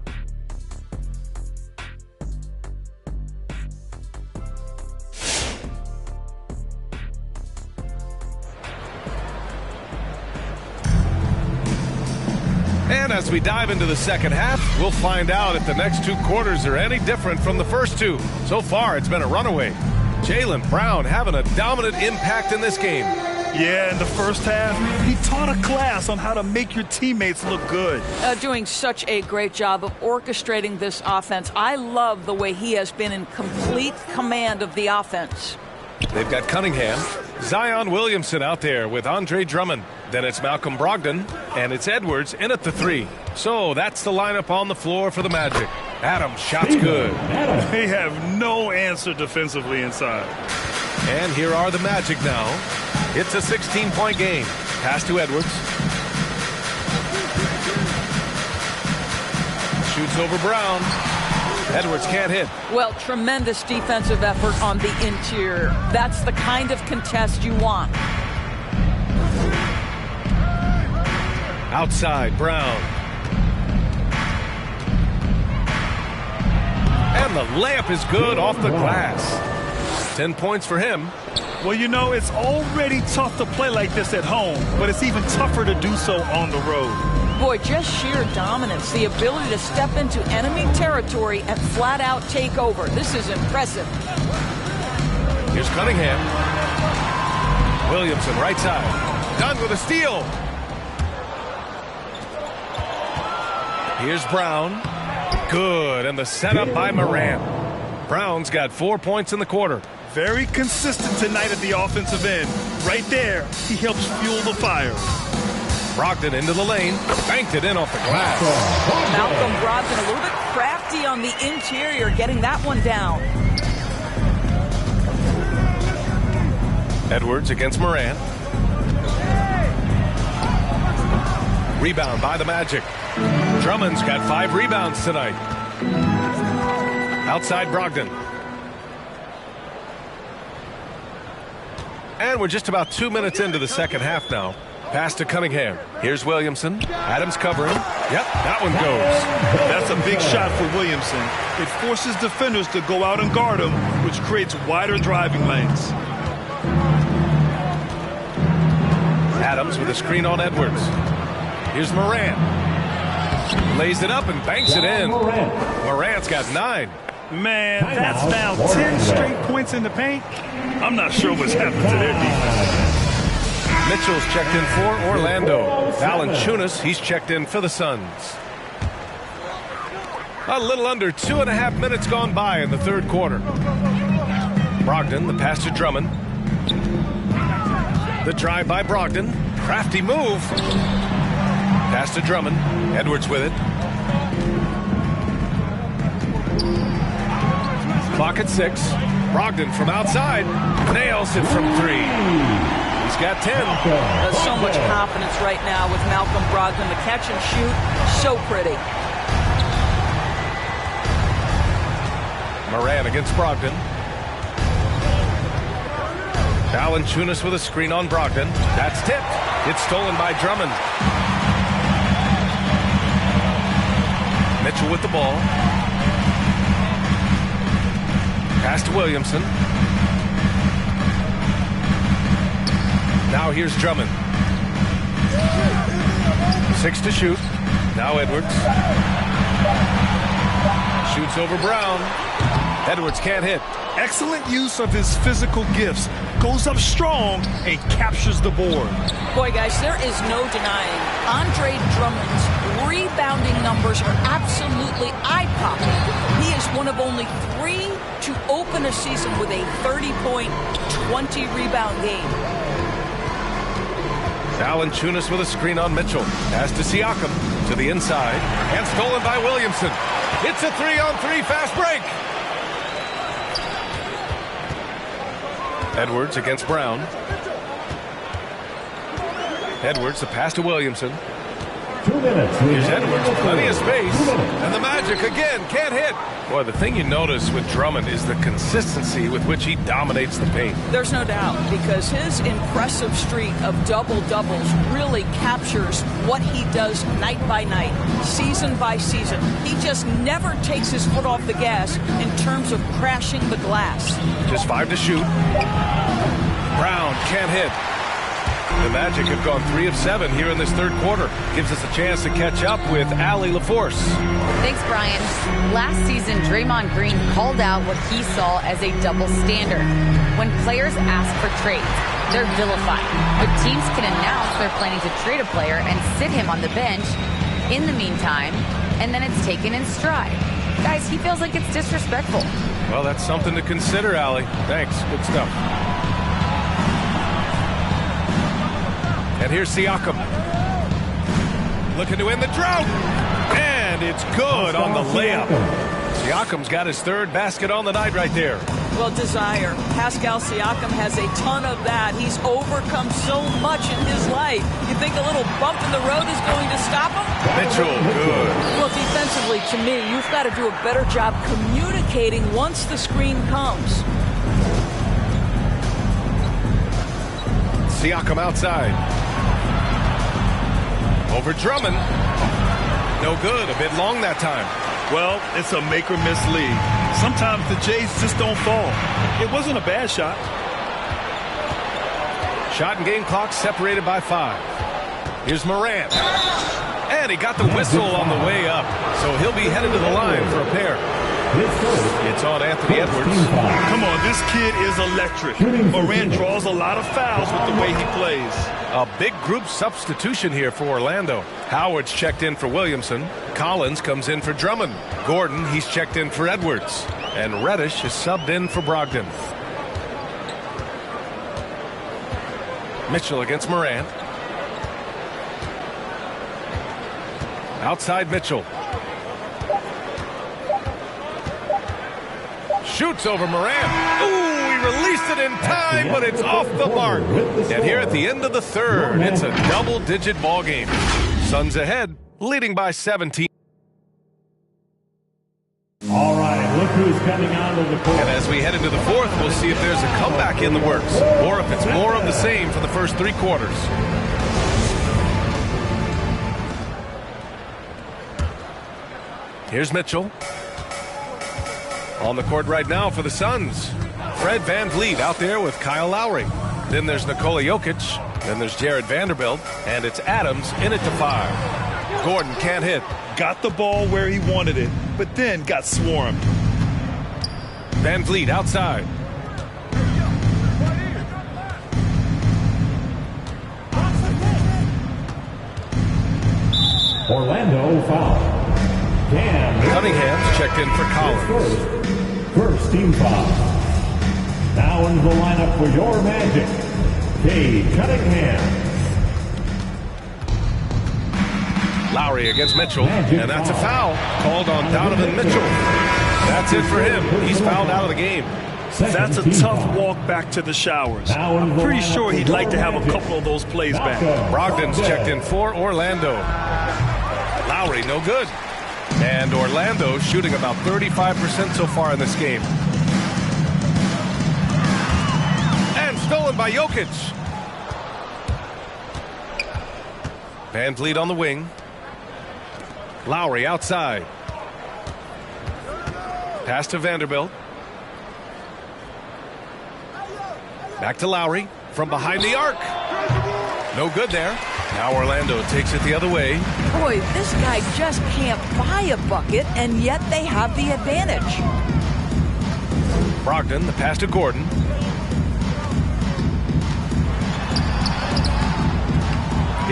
And as we dive into the second half, we'll find out if the next two quarters are any different from the first two. So far, it's been a runaway. Jaylen Brown having a dominant impact in this game. Yeah, in the first half, he taught a class on how to make your teammates look good. Doing such a great job of orchestrating this offense. I love the way he has been in complete command of the offense. They've got Cunningham, Zion Williamson out there with Andre Drummond. Then it's Malcolm Brogdon, and it's Edwards in at the 3. So that's the lineup on the floor for the Magic. Adams, shot's good. They have no answer defensively inside. And here are the Magic now. It's a 16-point game. Pass to Edwards. Shoots over Brown. Edwards can't hit. Well, tremendous defensive effort on the interior. That's the kind of contest you want. Outside, Brown. And the layup is good off the glass. 10 points for him. Well, you know, it's already tough to play like this at home, but it's even tougher to do so on the road. Boy, just sheer dominance, the ability to step into enemy territory and flat out take over. This is impressive. Here's Cunningham. Williamson, right side. Done with a steal. Here's Brown. Good, and the setup by Morant. Brown's got 4 points in the quarter. Very consistent tonight at the offensive end. Right there, he helps fuel the fire. Brogdon into the lane, banked it in off the glass. Malcolm Brogdon a little bit crafty on the interior, getting that one down. Edwards against Morant. Rebound by the Magic. Drummond's got 5 rebounds tonight. Outside Brogdon. And we're just about 2 minutes into the second half now. Pass to Cunningham. Here's Williamson. Adams covering. Yep, that one goes. That's a big shot for Williamson. It forces defenders to go out and guard him, which creates wider driving lanes. Adams with a screen on Edwards. Here's Morant. Lays it up and banks it in. Morant's got 9. Man, that's now 10 straight points in the paint. I'm not sure what's happened to their defense. Mitchell's checked in for Orlando. Valanciunas, he's checked in for the Suns. A little under 2.5 minutes gone by in the third quarter. Brogdon, the pass to Drummond. The drive by Brogdon. Crafty move. Pass to Drummond. Edwards with it. Clock at 6. Brogdon from outside. Nails it from 3. He's got 10. There's so much confidence right now with Malcolm Brogdon. The catch and shoot, so pretty. Morant against Brogdon. Valanciunas with a screen on Brogdon. That's tipped. It's stolen by Drummond. Mitchell with the ball. Pass to Williamson. Now here's Drummond. 6 to shoot. Now Edwards. Shoots over Brown. Edwards can't hit. Excellent use of his physical gifts. Goes up strong and captures the board. Boy, guys, there is no denying Andre Drummond's rebounding numbers are absolutely eye-popping. He is one of only 3 to open a season with a 30-point, 20-rebound game. Valanciunas with a screen on Mitchell. Pass to Siakam to the inside. And stolen by Williamson. It's a 3-on-3 fast break. Edwards against Brown. Edwards, the pass to Williamson. 2 minutes. Here's Edwards, plenty of space, and the Magic again can't hit. Boy, the thing you notice with Drummond is the consistency with which he dominates the paint. There's no doubt, because his impressive streak of double-doubles really captures what he does night by night, season by season. He just never takes his foot off the gas in terms of crashing the glass. Just 5 to shoot. Brown can't hit. The Magic have gone 3 of 7 here in this third quarter. Gives us a chance to catch up with Allie LaForce. Thanks, Brian. Last season, Draymond Green called out what he saw as a double standard. When players ask for trades, they're vilified. But teams can announce they're planning to trade a player and sit him on the bench in the meantime, and then it's taken in stride. Guys, he feels like it's disrespectful. Well, that's something to consider, Allie. Thanks. Good stuff. And here's Siakam. Looking to end the drought. And it's good on the layup. Siakam's got his third basket on the night right there. Well, desire. Pascal Siakam has a ton of that. He's overcome so much in his life. You think a little bump in the road is going to stop him? Mitchell, good. Well, defensively, to me, you've got to do a better job communicating once the screen comes. Siakam outside. Over Drummond. No good. A bit long that time. Well, it's a make-or-miss league. Sometimes the Jays just don't fall. It wasn't a bad shot. Shot and game clock separated by 5. Here's Morant. And he got the whistle on the way up. So he'll be headed to the line for a pair. It's on Anthony Edwards. Come on, this kid is electric. Morant draws a lot of fouls with the way he plays. A big group substitution here for Orlando. Howard's checked in for Williamson. Collins comes in for Drummond. Gordon, he's checked in for Edwards. And Reddish is subbed in for Brogdon. Mitchell against Morant. Outside Mitchell. Shoots over Morant. Ooh, he released it in time, but it's off the mark. And here at the end of the third, it's a double-digit ball game. Suns ahead, leading by 17. All right, look who's coming onto the court. And as we head into the fourth, we'll see if there's a comeback in the works, or if it's more of the same for the first 3 quarters. Here's Mitchell. On the court right now for the Suns. Fred VanVleet out there with Kyle Lowry. Then there's Nikola Jokic. Then there's Jared Vanderbilt. And it's Adams in it to 5. Gordon can't hit. Got the ball where he wanted it, but then got swarmed. VanVleet outside. Orlando foul. Cunningham's checked in for Collins. First team foul. Now into the lineup for your Magic, Cade Cunningham. Lowry against Mitchell, and that's a foul called on Donovan Mitchell. That's it for him. He's fouled out of the game. That's a tough walk back to the showers. I'm pretty sure he'd like to have a couple of those plays back. Brogdon's checked in for Orlando. Lowry, no good. And Orlando shooting about 35% so far in this game. And stolen by Jokic. VanVleet on the wing. Lowry outside. Pass to Vanderbilt. Back to Lowry from behind the arc. No good there. Now Orlando takes it the other way. Boy, this guy just can't buy a bucket, and yet they have the advantage. Brogdon, the pass to Gordon.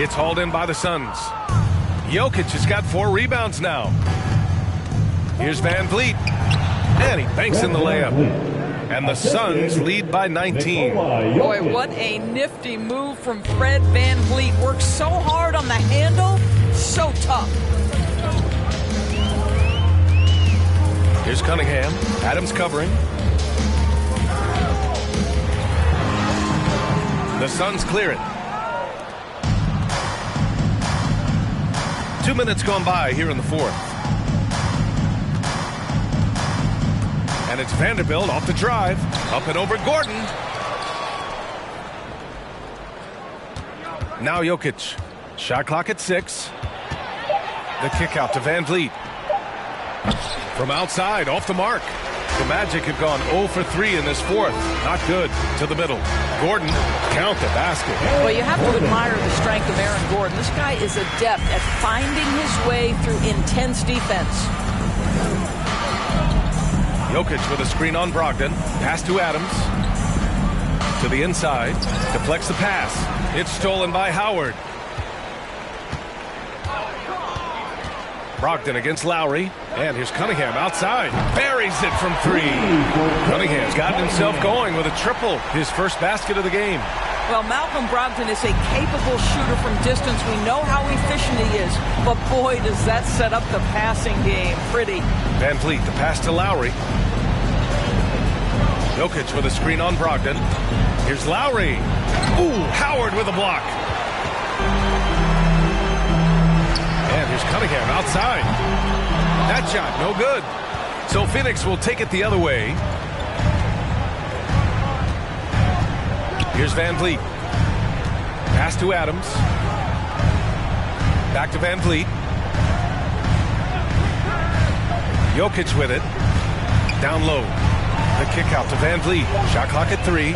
It's hauled in by the Suns. Jokic has got 4 rebounds now. Here's VanVleet. And he banks in the layup. And the Suns lead by 19. Boy, what a nifty move from Fred VanVleet. Works so hard on the handle, so tough. Here's Cunningham. Adams covering. The Suns clear it. 2 minutes gone by here in the fourth. And it's Vanderbilt off the drive. Up and over Gordon. Now Jokic. Shot clock at 6. The kick out to Van Vliet. From outside, off the mark. The Magic have gone 0 for 3 in this fourth. Not good. To the middle. Gordon, count the basket. Well, you have to admire the strength of Aaron Gordon. This guy is adept at finding his way through intense defense. Jokic with a screen on Brogdon. Pass to Adams. To the inside. Deflects the pass. It's stolen by Howard. Brogdon against Lowry. And here's Cunningham outside. Buries it from 3. Cunningham's gotten himself going with a triple. His first basket of the game. Well, Malcolm Brogdon is a capable shooter from distance. We know how efficient he is. But boy, does that set up the passing game. Pretty. Van Vliet, the pass to Lowry. Jokic with a screen on Brogdon. Here's Lowry. Ooh, Howard with a block. And here's Cunningham outside. That shot, no good. So Phoenix will take it the other way. Here's Van Vliet. Pass to Adams. Back to Van Vliet. Jokic with it. Down low. The kick out to Van Vliet. Shot clock at 3.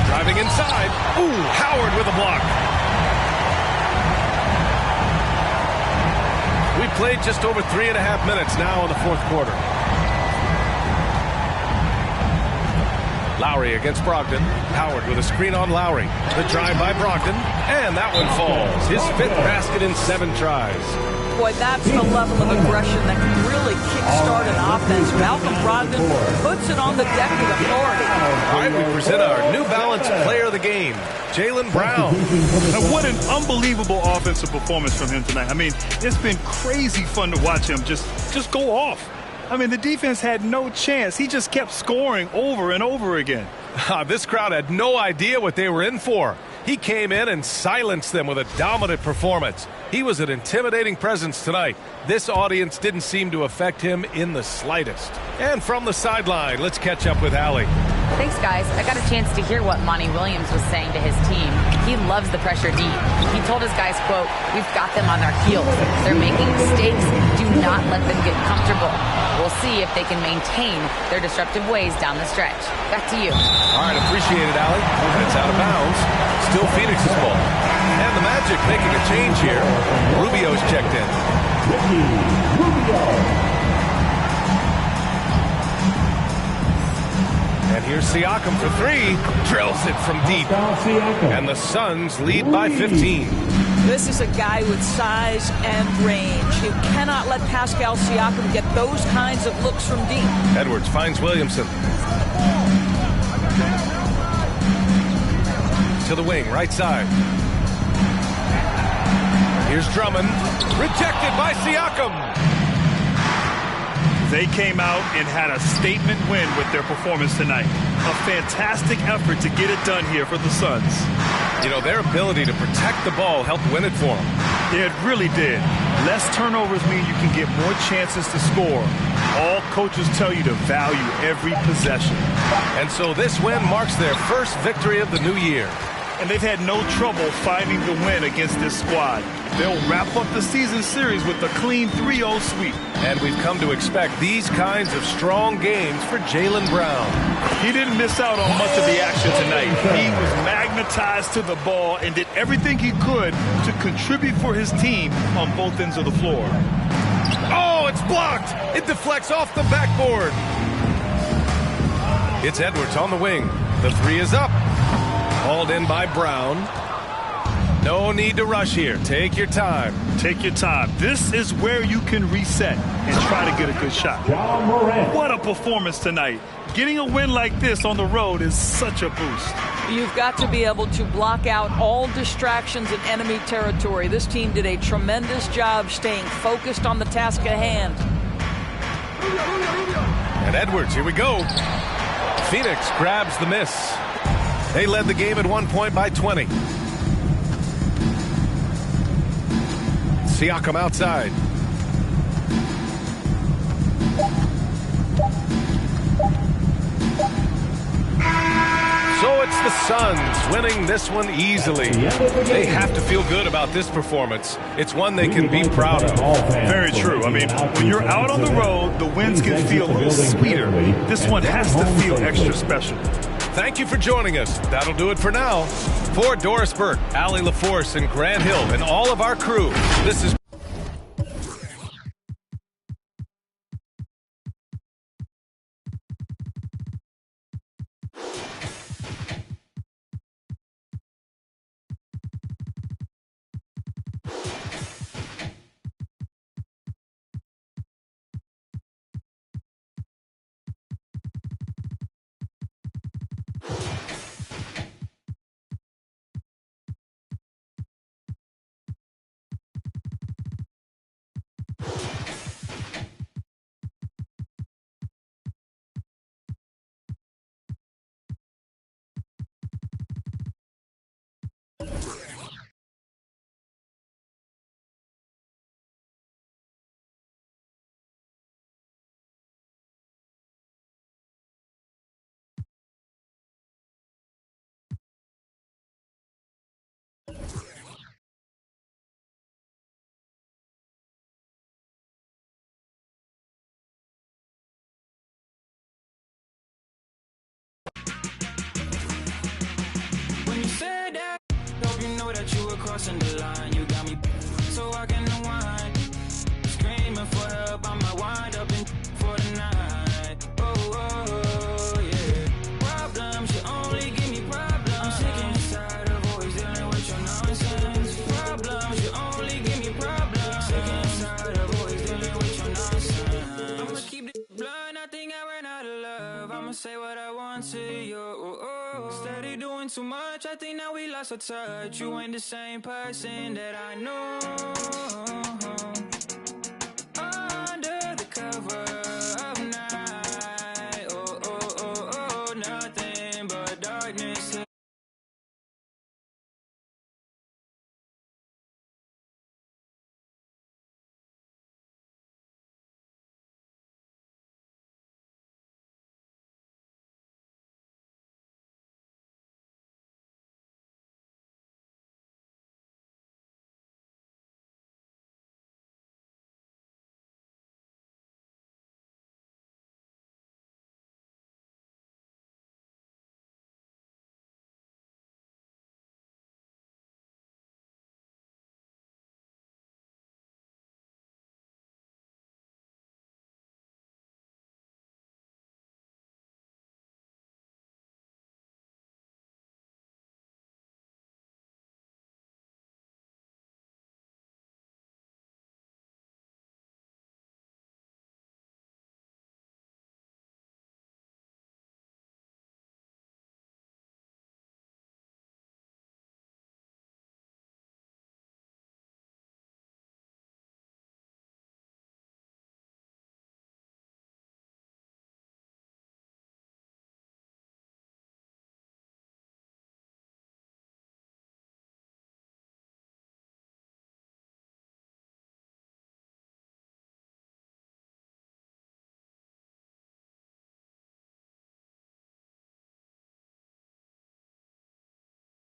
Driving inside. Ooh, Howard with a block. We played just over 3.5 minutes now in the fourth quarter. Lowry against Brogdon. Howard with a screen on Lowry. The drive by Brogdon. And that one falls. His 5th basket in 7 tries. Boy, that's the level of aggression that can really kickstart an offense. Malcolm Brogdon puts it on the deck with authority. All right, we present our New Balance player of the game, Jaylen Brown. And what an unbelievable offensive performance from him tonight. I mean, it's been crazy fun to watch him just go off. I mean, the defense had no chance. He just kept scoring over and over again. This crowd had no idea what they were in for. He came in and silenced them with a dominant performance. He was an intimidating presence tonight. This audience didn't seem to affect him in the slightest. And from the sideline, let's catch up with Allie. Thanks, guys. I got a chance to hear what Monty Williams was saying to his team. He loves the pressure deep. He told his guys, quote, "We've got them on their heels. They're making mistakes. Do not let them get comfortable. We'll see if they can maintain their disruptive ways down the stretch." Back to you. All right, appreciate it, Allie. That's out of bounds. Still Phoenix's ball. And the Magic making a change here. Rubio's checked in. And here's Siakam for 3. Drills it from deep. And the Suns lead by 15. This is a guy with size and range. You cannot let Pascal Siakam get those kinds of looks from deep. Edwards finds Williamson. To the wing, right side. Here's Drummond. Rejected by Siakam. They came out and had a statement win with their performance tonight. A fantastic effort to get it done here for the Suns. You know, their ability to protect the ball helped win it for them. Yeah, it really did. Less turnovers mean you can get more chances to score. All coaches tell you to value every possession. And so this win marks their first victory of the new year. And they've had no trouble finding the win against this squad. They'll wrap up the season series with a clean 3-0 sweep. And we've come to expect these kinds of strong games for Jaylen Brown. He didn't miss out on much of the action tonight. He was magnetized to the ball and did everything he could to contribute for his team on both ends of the floor. Oh, it's blocked. It deflects off the backboard. It's Edwards on the wing. The 3 is up. Hauled in by Brown. No need to rush here. Take your time. Take your time. This is where you can reset and try to get a good shot. What a performance tonight. Getting a win like this on the road is such a boost. You've got to be able to block out all distractions in enemy territory. This team did a tremendous job staying focused on the task at hand. And Edwards, here we go. Phoenix grabs the miss. They led the game at one point by 20. Siakam outside. So it's the Suns winning this one easily. They have to feel good about this performance. It's one they can be proud of. Very true. I mean, when you're out on the road, the wins can feel a little sweeter. This one has to feel extra special. Thank you for joining us. That'll do it for now. For Doris Burke, Allie LaForce, and Grant Hill, and all of our crew, this is... Crossing the line, you got me so I can unwind. Screaming for help, I might wind up in for the night. Oh, yeah. Problems, you only give me problems. I'm sick and tired of always dealing with your nonsense. Problems, you only give me problems. Sick and tired of always dealing with your nonsense. I'ma keep the blind, I think I ran out of love. I'ma say what I want to you. Steady doing too much, I think now we lost our touch. You ain't the same person that I know. Under the cover of night, oh, nothing but darkness.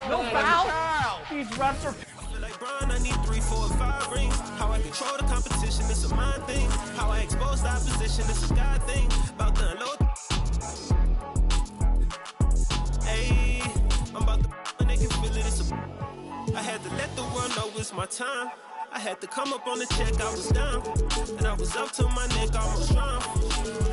No foul. These refs are. I need 3, 4, 5 rings. How I control the competition, it's a mind thing. How I expose the opposition, it's a God thing. About to unload. Hey, I'm about to and they can feel it. I had to let the world know it's my time. I had to come up on the check, I was down. And I was up to my neck, almost drowned.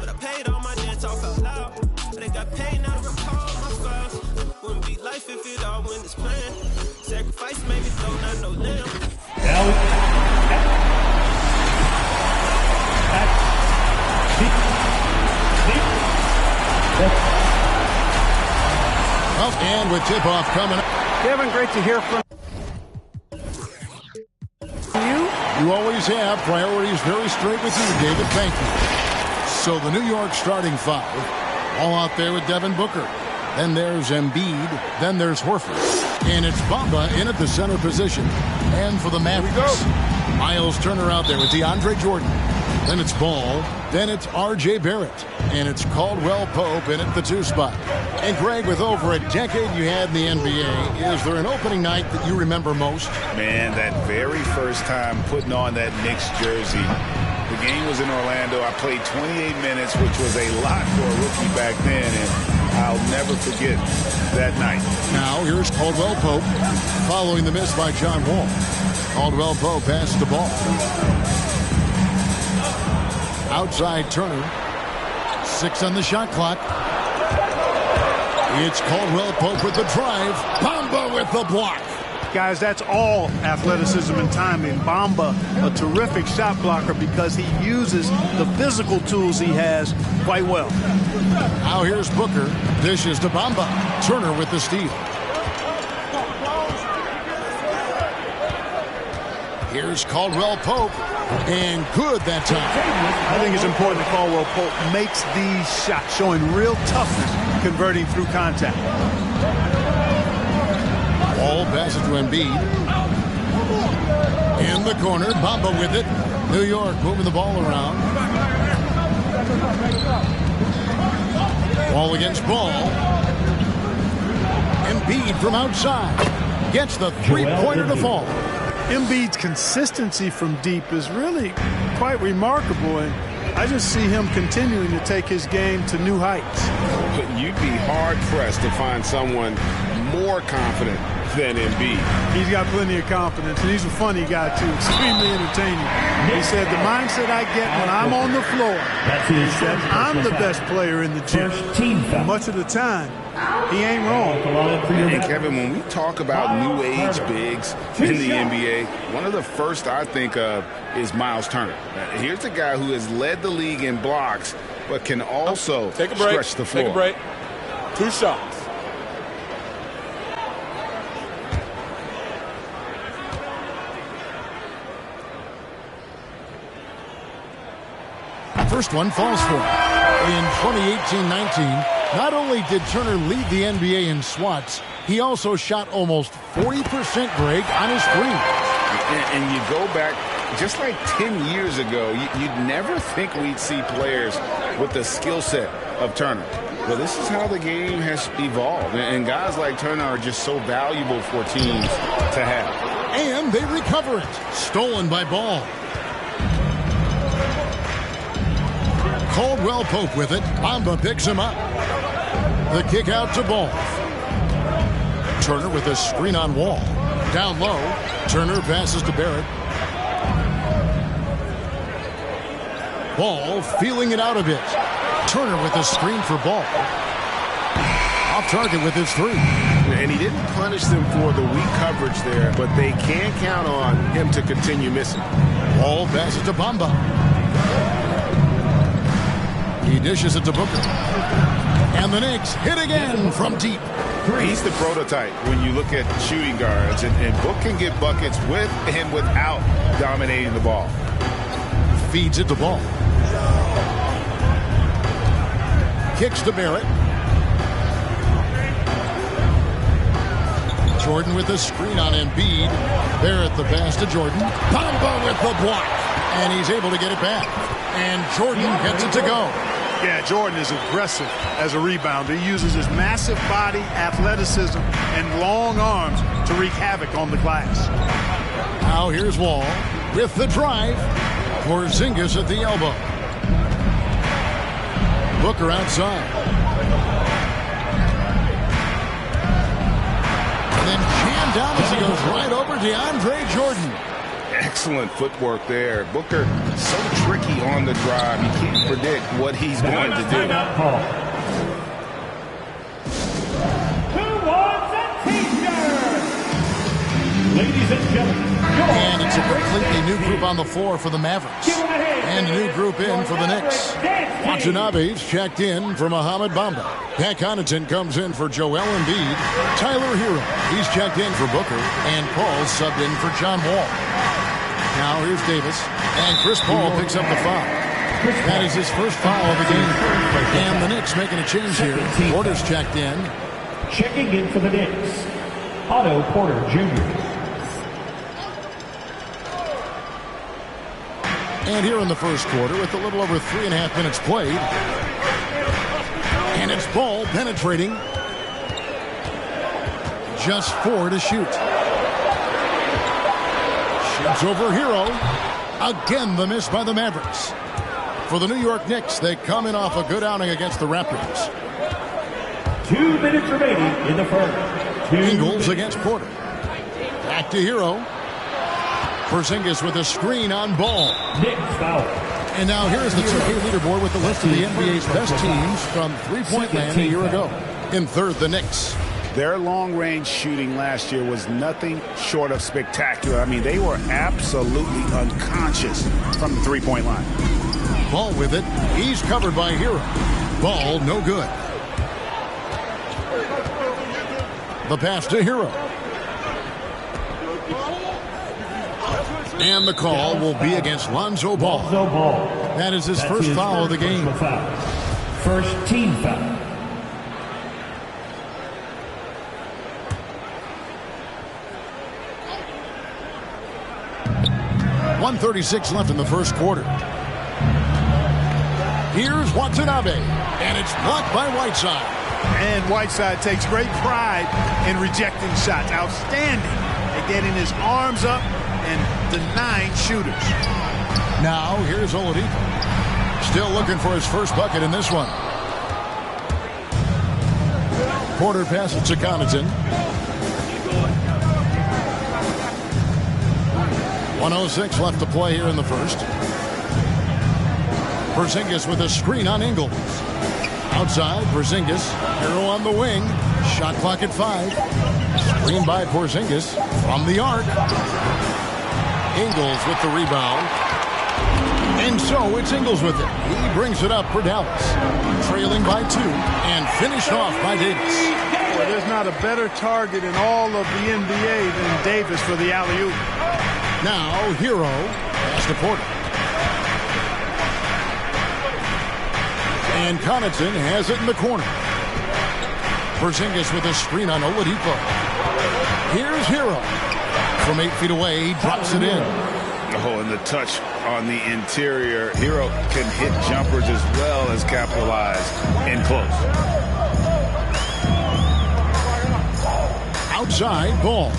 But I paid all my debts off out loud. They got paid, now to recall my files. Wouldn't be life if it all went as planned. Sacrifice made me throw, not no lamb. And with tip-off coming up. Kevin, great to hear from you. You always have. Priorities very straight with you, David. Thank you. So the New York starting five, all out there with Devin Booker. Then there's Embiid. Then there's Horford. And it's Bamba in at the center position. And for the Mavericks, Miles Turner out there with DeAndre Jordan. Then it's Ball. Then it's R.J. Barrett. And it's Caldwell Pope in at the 2 spot. And Greg, with over a decade you had in the NBA, is there an opening night that you remember most? Man, that very first time putting on that Knicks jersey. The game was in Orlando. I played 28 minutes, which was a lot for a rookie back then, and I'll never forget that night. Now here's Caldwell Pope following the miss by John Wall. Caldwell Pope passes the ball. Outside Turner. 6 on the shot clock. It's Caldwell Pope with the drive. Bamba with the block. Guys, that's all athleticism and timing. Bamba, a terrific shot blocker because he uses the physical tools he has quite well. Now here's Booker. Dishes to Bamba. Turner with the steal. Here's Caldwell Pope. And good that time. I think it's important that Caldwell Pope makes these shots, showing real toughness, converting through contact. Ball passes to Embiid. In the corner, Bamba with it. New York moving the ball around. Ball against Ball. Embiid from outside. Gets the three-pointer to fall. Embiid's consistency from deep is really quite remarkable, and I just see him continuing to take his game to new heights. But you'd be hard-pressed to find someone more confident than Embiid. He's got plenty of confidence, and he's a funny guy, too. Extremely entertaining. He said, the mindset I get when I'm on the floor, he said, I'm the best player in the gym. Much of the time, he ain't wrong. And Kevin, when we talk about new age bigs in the NBA, one of the first I think of is Miles Turner. Here's a guy who has led the league in blocks, but can also stretch the floor. Take a break. 2 shots. First one falls for him. In 2018-19, not only did Turner lead the NBA in swats, he also shot almost 40%, Greg, on his three. And you go back just like 10 years ago, you'd never think we'd see players with the skill set of Turner. Well, this is how the game has evolved. And guys like Turner are just so valuable for teams to have. And they recover it. Stolen by Ball. Caldwell Pope with it. Bamba picks him up. The kick out to Ball. Turner with a screen on Wall. Down low. Turner passes to Barrett. Ball feeling it out a bit. Turner with a screen for Ball. Off target with his three. And he didn't punish them for the weak coverage there, but they can't count on him to continue missing. Ball passes to Bamba. He dishes it to Booker. And the Knicks hit again from deep. He's the prototype when you look at shooting guards. And Book can get buckets with and without dominating the ball. Feeds it to Ball. Kicks to Barrett. Jordan with a screen on Embiid. Barrett the pass to Jordan. Bamba with the block. And he's able to get it back. And Jordan gets it to go. Yeah, Jordan is aggressive as a rebounder. He uses his massive body, athleticism, and long arms to wreak havoc on the glass. Now here's Wall with the drive. Porzingis at the elbow. Booker outside. And then jammed down as he goes right over DeAndre Jordan. Excellent footwork there. Booker, so tricky on the drive. You can't predict what he's going to do. Ladies and gentlemen. And it's a completely new group on the floor for the Mavericks. And a new group in for the Knicks. Watanabe's checked in for Mohamed Bamba. Pat Connaughton comes in for Joel Embiid. Tyler Hero, he's checked in for Booker. And Paul's subbed in for John Wall. Now here's Davis. And Chris Paul picks up the foul. That is his first foul of the game. And the Knicks making a change here. Porter's checked in. Checking in for the Knicks. Otto Porter Jr. And here in the first quarter, with a little over 3.5 minutes played. And it's Ball penetrating. Just 4 to shoot. Shoots over Hero. Again, the miss by the Mavericks. For the New York Knicks, they come in off a good outing against the Raptors. 2 minutes remaining in the first. Ingles against Porter. Back to Hero. Porzingis with a screen on Ball. Knicks foul. And now here's the 2K leaderboard with the list of the NBA's best teams from three-point land a year ago. In third, the Knicks. Their long-range shooting last year was nothing short of spectacular. I mean, they were absolutely unconscious from the three-point line. Ball with it. He's covered by Hero. Ball no good. The pass to Hero. And the call will be against Lonzo Ball. That is his first foul of the game. First team foul. .136 left in the first quarter. Here's Watanabe, and it's blocked by Whiteside. And Whiteside takes great pride in rejecting shots. Outstanding at getting his arms up and denying shooters. Now here's Oladipo. Still looking for his first bucket in this one. Porter passes to Connaughton. 1:06 left to play here in the first. Porzingis with a screen on Ingles. Outside, Porzingis. Hero on the wing. Shot clock at 5. Screen by Porzingis from the arc. Ingles with the rebound. And so it's Ingles with it. He brings it up for Dallas. Trailing by 2 and finished off by Davis. Well, there's not a better target in all of the NBA than Davis for the alley-oop. Now Hero pass to Porter. And Connaughton has it in the corner. Porzingis with a screen on Oladipo. Here's Hero. From 8 feet away, he drops it in. Oh, and the touch on the interior. Hero can hit jumpers as well as capitalize in close. Outside, Ball.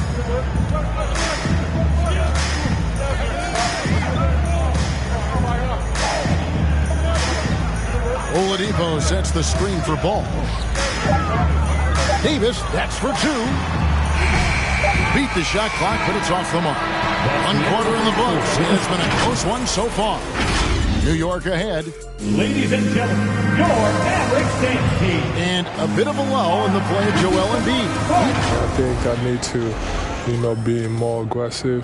Oladipo sets the screen for Ball. Davis, that's for 2. Beat the shot clock, but it's off the mark. 1 quarter in the books. It's been a close one so far. New York ahead. Ladies and gentlemen, your Mavericks dance team. And a bit of a lull in the play of Joel Embiid. I think I need to, be more aggressive.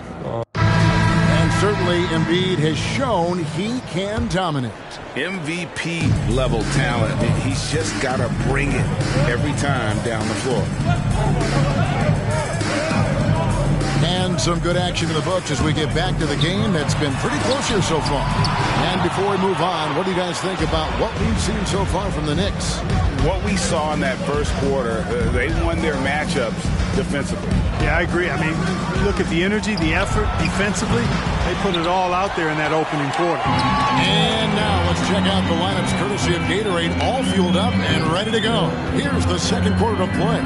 And certainly Embiid has shown he can dominate. MVP level talent. He's just got to bring it every time down the floor. And some good action in the books as we get back to the game that's been pretty close here so far. And before we move on, what do you guys think about what we've seen so far from the Knicks? What we saw in that first quarter, they won their matchups defensively. Yeah, I agree. I mean, look at the energy, the effort defensively. They put it all out there in that opening quarter. And now let's check out the lineups courtesy of Gatorade, all fueled up and ready to go. Here's the second quarter of play.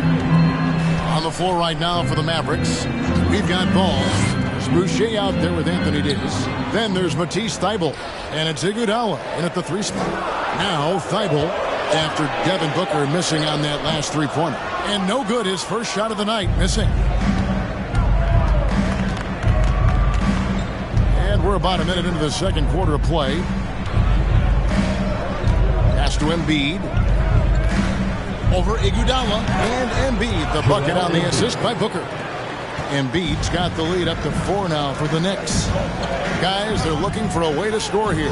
On the floor right now for the Mavericks, we've got Ball. There's Boucher out there with Anthony Davis. Then there's Matisse Thybulle. And it's Iguodala in at the 3 spot. Now Thybulle after Devin Booker missing on that last 3-pointer. And no good, his first shot of the night, missing. And we're about a minute into the second quarter of play. Pass to Embiid. Over Iguodala, and Embiid, the bucket on the assist by Booker. Embiid's got the lead up to 4 now for the Knicks. Guys, they're looking for a way to score here.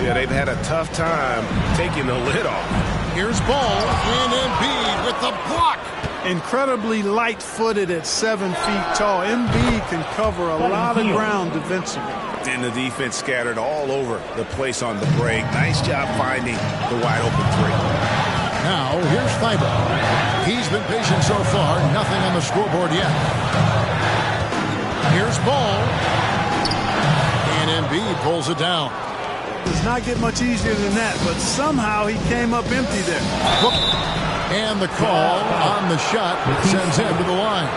Yeah, they've had a tough time taking the lid off. Here's Ball, and Embiid with the block. Incredibly light-footed at 7 feet tall. Embiid can cover a lot of ground defensively. And the defense scattered all over the place on the break. Nice job finding the wide-open 3. Now, here's Thybulle. He's been patient so far. Nothing on the scoreboard yet. Here's Ball. And Embiid pulls it down. Does not get much easier than that, but somehow he came up empty there. And the call on the shot sends him to the line.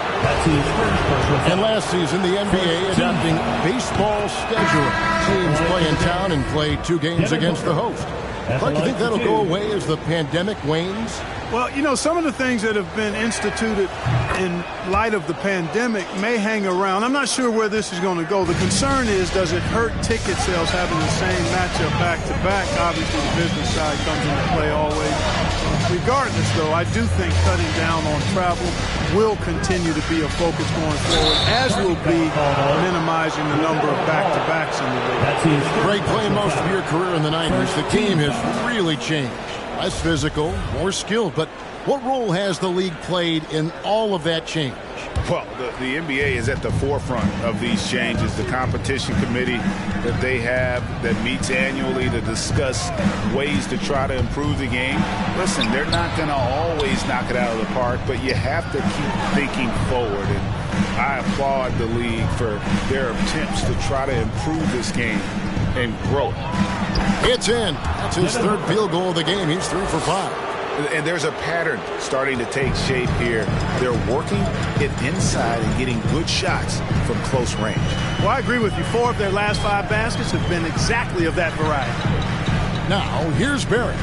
And last season, the NBA adopting baseball scheduling. Teams play in town and play 2 games against the host. Clark, you think that'll go away as the pandemic wanes? Well, you know, some of the things that have been instituted in light of the pandemic may hang around. I'm not sure where this is going to go. The concern is, does it hurt ticket sales having the same matchup back-to-back? Obviously, the business side comes into play always. Regardless, though, I do think cutting down on travel will continue to be a focus going forward, as will be minimizing the number of back-to-backs in the league. Great play most of your career in the 90s. The game has really changed. Less physical, more skilled. But what role has the league played in all of that change? Well, the NBA is at the forefront of these changes. The competition committee that they have that meets annually to discuss ways to try to improve the game. Listen, they're not going to always knock it out of the park, but you have to keep thinking forward. And I applaud the league for their attempts to try to improve this game and grow it. It's in. That's his 3rd field goal of the game. He's 3 for 5. And there's a pattern starting to take shape here. They're working it inside and getting good shots from close range. Well, I agree with you. 4 of their last 5 baskets have been exactly of that variety. Now, here's Barrett.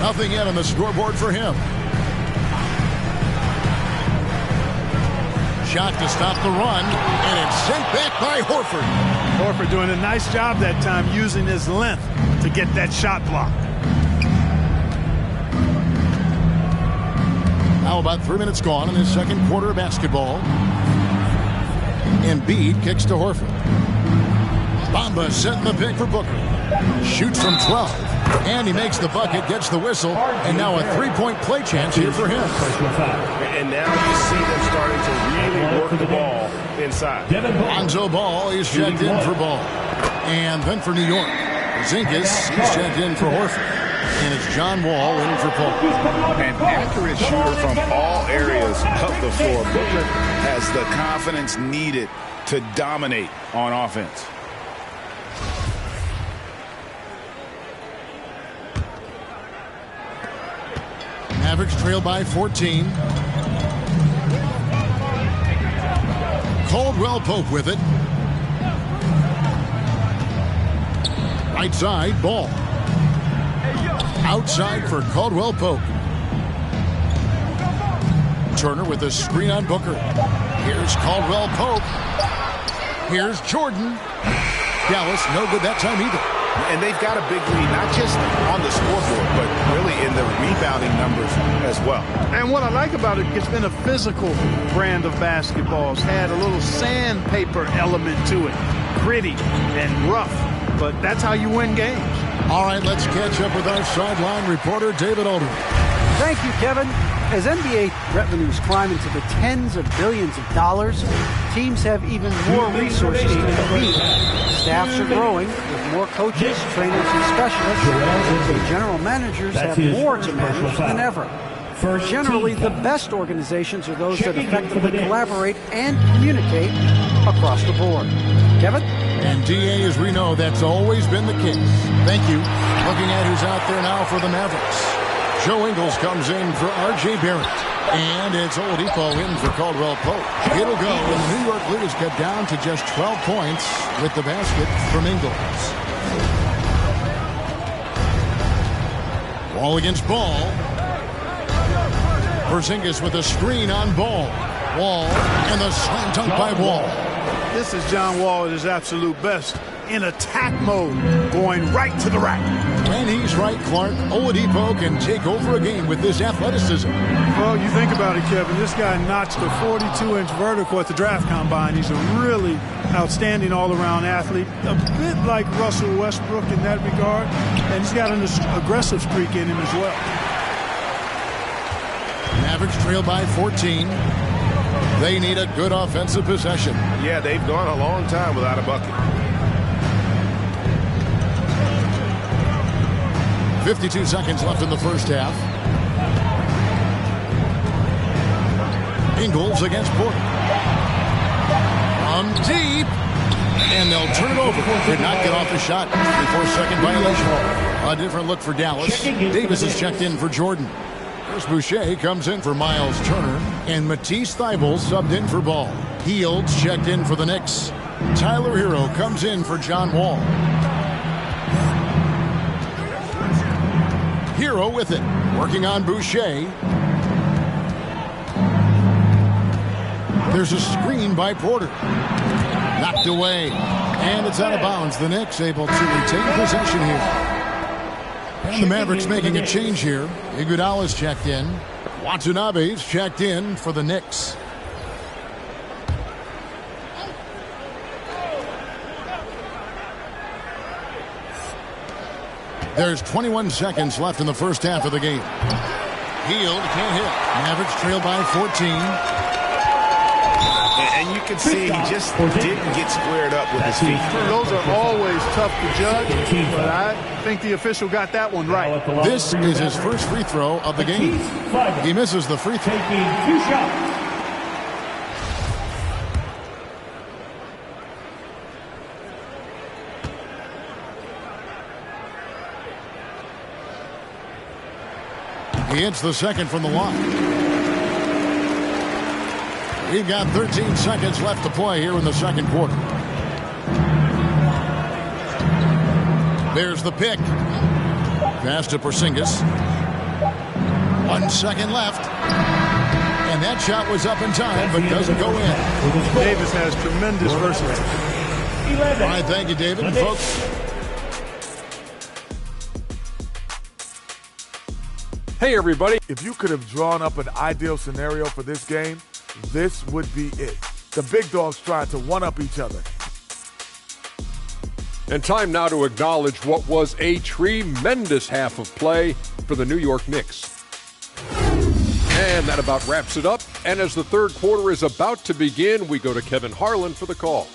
Nothing yet on the scoreboard for him. Shot to stop the run, and it's sent back by Horford. Horford doing a nice job that time using his length to get that shot block. Now about 3 minutes gone in his 2nd quarter of basketball. Embiid kicks to Horford. Bamba setting the pick for Booker. Shoots from 12. And he makes the bucket, gets the whistle, and now a 3-point play chance here for him. And now you see them starting to really work the ball inside. Lonzo Ball is checked in for Ball. And then for New York, Zingas is checked in for Horford. And it's John Wall in for Paul. An accurate shooter from all areas of the floor. Booker has the confidence needed to dominate on offense. Mavericks trail by 14. Caldwell Pope with it. Right side, Ball. Outside for Caldwell Pope. Turner with a screen on Booker. Here's Caldwell Pope. Here's Jordan. Dallas, no good that time either. And they've got a big lead, not just on the scoreboard, but really in the rebounding numbers as well. And what I like about it, it's been a physical brand of basketball. It's had a little sandpaper element to it. Gritty and rough, but that's how you win games. All right, let's catch up with our sideline reporter, David Alden. Thank you, Kevin. As NBA revenues climb into the tens of billions of dollars, teams have even more resources to compete. Staffs are growing with more coaches, trainers, and specialists, and general managers have more to manage than ever. Generally, the best organizations are those that effectively collaborate and communicate across the board. Kevin? And DA, as we know, that's always been the case. Thank you. Looking at who's out there now for the Mavericks. Joe Ingles comes in for R.J. Barrett. And it's Oladipo in for Caldwell Pope. It'll go, and the New York lead is cut down to just 12 points with the basket from Ingles. Wall against Ball. Porzingis with a screen on Ball. Wall, and the slam dunk by Wall. This is John Wall at his absolute best. In attack mode, going right to the rack. And he's right, Clark. Oladipo can take over a game with this athleticism. Well, you think about it, Kevin. This guy notched a 42-inch vertical at the draft combine. He's a really outstanding all-around athlete, a bit like Russell Westbrook in that regard. And he's got an aggressive streak in him as well. Mavericks trail by 14. They need a good offensive possession. Yeah, they've gone a long time without a bucket. 52 seconds left in the first half. Ingles against Porter. From deep. And they'll turn it over. Did not get off the shot. 3-4-second violation. A different look for Dallas. Davis is checked in for Jordan. Chris Boucher comes in for Miles Turner. And Matisse Thybulle subbed in for Ball. Fields checked in for the Knicks. Tyler Hero comes in for John Wall. Hero with it. Working on Boucher. There's a screen by Porter. Knocked away. And it's out of bounds. The Knicks able to retain possession here. And the Mavericks making a change here. Iguodala's checked in. Watanabe's checked in for the Knicks. There's 21 seconds left in the first half of the game. Hield can't hit. Mavericks trail by 14. And you can see he just didn't get squared up with his feet. Those are always tough to judge, but I think the official got that one right. This is his first free throw of the game. He misses the free throw. Taking 2 shots. He hits the second from the line. We've got 13 seconds left to play here in the second quarter. There's the pick. Pass to Porzingis. 1 second left. And that shot was up in time, but doesn't go in. Davis has tremendous versatility. All right, thank you, David. Folks. Hey, everybody. If you could have drawn up an ideal scenario for this game, this would be it. The big dogs trying to one-up each other. And time now to acknowledge what was a tremendous half of play for the New York Knicks. And that about wraps it up. And as the third quarter is about to begin, we go to Kevin Harlan for the call.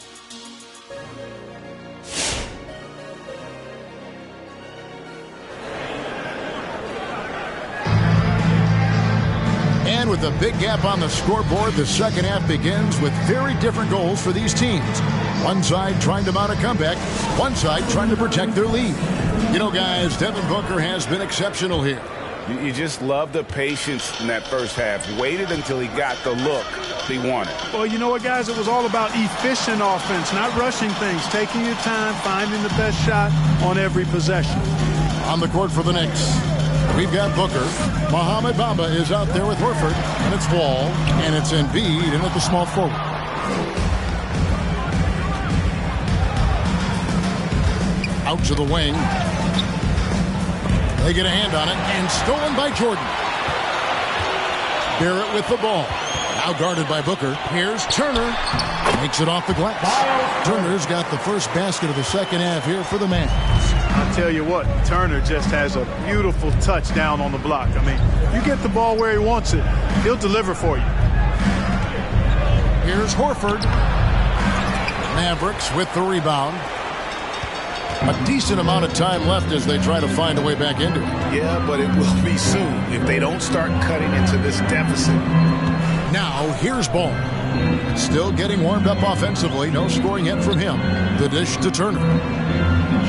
And with a big gap on the scoreboard, the second half begins with very different goals for these teams. One side trying to mount a comeback, one side trying to protect their lead. You know, guys, Devin Booker has been exceptional here. You just love the patience in that first half. Waited until he got the look he wanted. Well, you know what, guys? It was all about efficient offense, not rushing things, taking your time, finding the best shot on every possession. On the court for the Knicks, we've got Booker. Mohamed Bamba is out there with Horford. And it's Wall. And it's Embiid in at the small forward. Out to the wing. They get a hand on it. And stolen by Jordan. Barrett with the ball. Now guarded by Booker. Here's Turner. Makes it off the glass. Turner's got the first basket of the second half here for the Mavs. I'll tell you what, Turner just has a beautiful touch down on the block. I mean, you get the ball where he wants it, he'll deliver for you. Here's Horford. Mavericks with the rebound. A decent amount of time left as they try to find a way back into it. Yeah, but it will be soon if they don't start cutting into this deficit. Now, here's Ball. Still getting warmed up offensively. No scoring yet from him. The dish to Turner.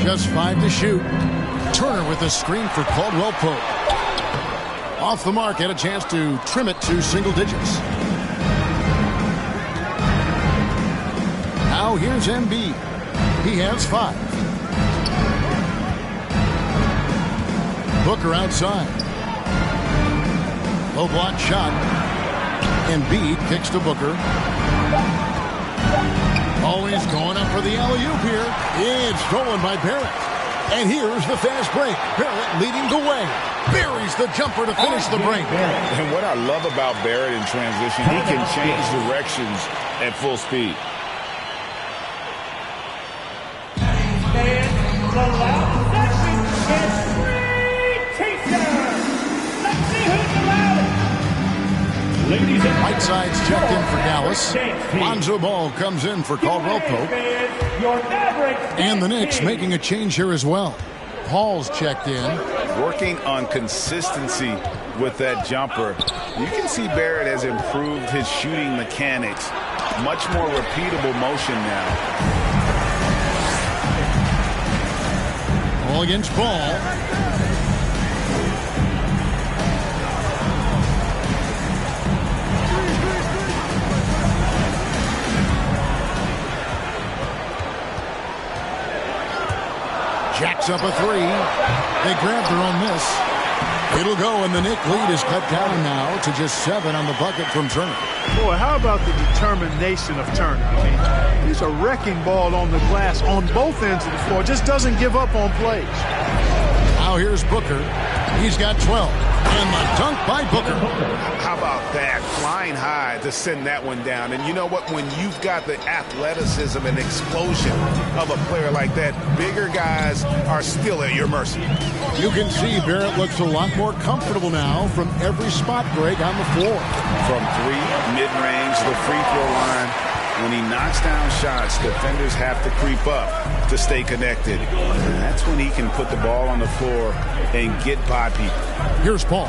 Just 5 to shoot. Turner with a screen for Caldwell Pope. Off the mark, had a chance to trim it to single digits. Now here's Embiid. He has 5. Booker outside. Low block shot. Embiid kicks to Booker. Always going up for the alley-oop here. It's stolen by Barrett. And here's the fast break. Barrett leading the way. Buries the jumper to finish the break. And what I love about Barrett in transition, he can change directions at full speed. And the loud section is free teacher. Let's see who's the loudest. Ladies and Whiteside's checked in for Dallas. Lonzo Ball comes in for Caldwell Pope. And the Knicks making a change here as well. Paul's checked in. Working on consistency with that jumper. You can see Barrett has improved his shooting mechanics. Much more repeatable motion now. Ball against Ball. Jacks up a three. They grab their own miss. It'll go, and the Knick lead is cut down now to just 7 on the bucket from Turner. Boy, how about the determination of Turner? I mean, he's a wrecking ball on the glass on both ends of the floor. Just doesn't give up on plays. Now here's Booker. He's got 12. And the dunk by Booker. How about that? Flying high to send that one down. And you know what? When you've got the athleticism and explosion of a player like that, bigger guys are still at your mercy. You can see Barrett looks a lot more comfortable now from every spot break on the floor. From 3, mid-range, the free throw line. When he knocks down shots, defenders have to creep up to stay connected. And that's when he can put the ball on the floor and get by people. Here's Paul.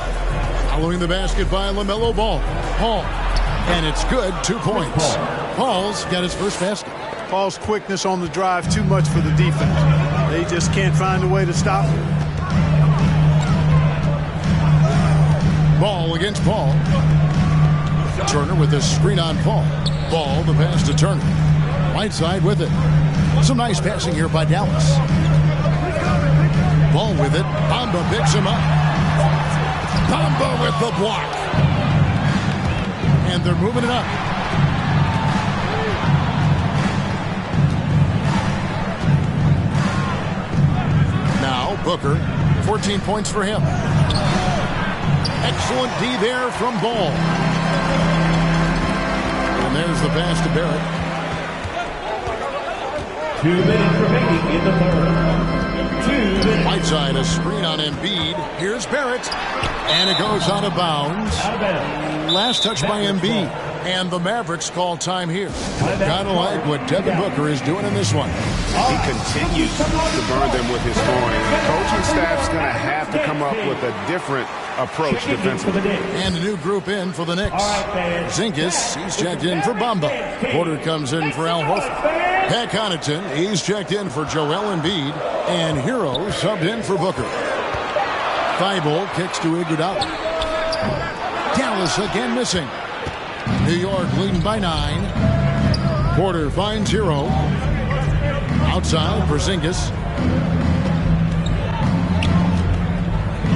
Following the basket by LaMelo Ball. Paul. And it's good. 2 points. Paul's got his first basket. Paul's quickness on the drive, too much for the defense. They just can't find a way to stop him. Ball against Paul. Turner with a screen on Paul. Ball, the pass to Turner. Right side with it. Some nice passing here by Dallas. Ball with it. Bamba picks him up. Bamba with the block. And they're moving it up. Now Booker, 14 points for him. Excellent D there from Ball. And there's the pass to Barrett. 2 minutes remaining in the third. 2 minutes. Right side, a screen on Embiid. Here's Barrett. And it goes out of bounds. Last touch by Embiid. And the Mavericks call time here. Kind of like what Devin Booker is doing in this one. He continues to burn them with his scoring. The coaching staff's going to have to come up with a different approach defensively. And a new group in for the Knicks. Zinkis, he's checked in for Bamba. Porter comes in for Al Horford. Pat Connaughton, he's checked in for Joel Embiid. And Hero subbed in for Booker. Thibault kicks to Iguodala. Dallas again missing. New York leading by 9. Porter finds Hero. Outside for Zinkis.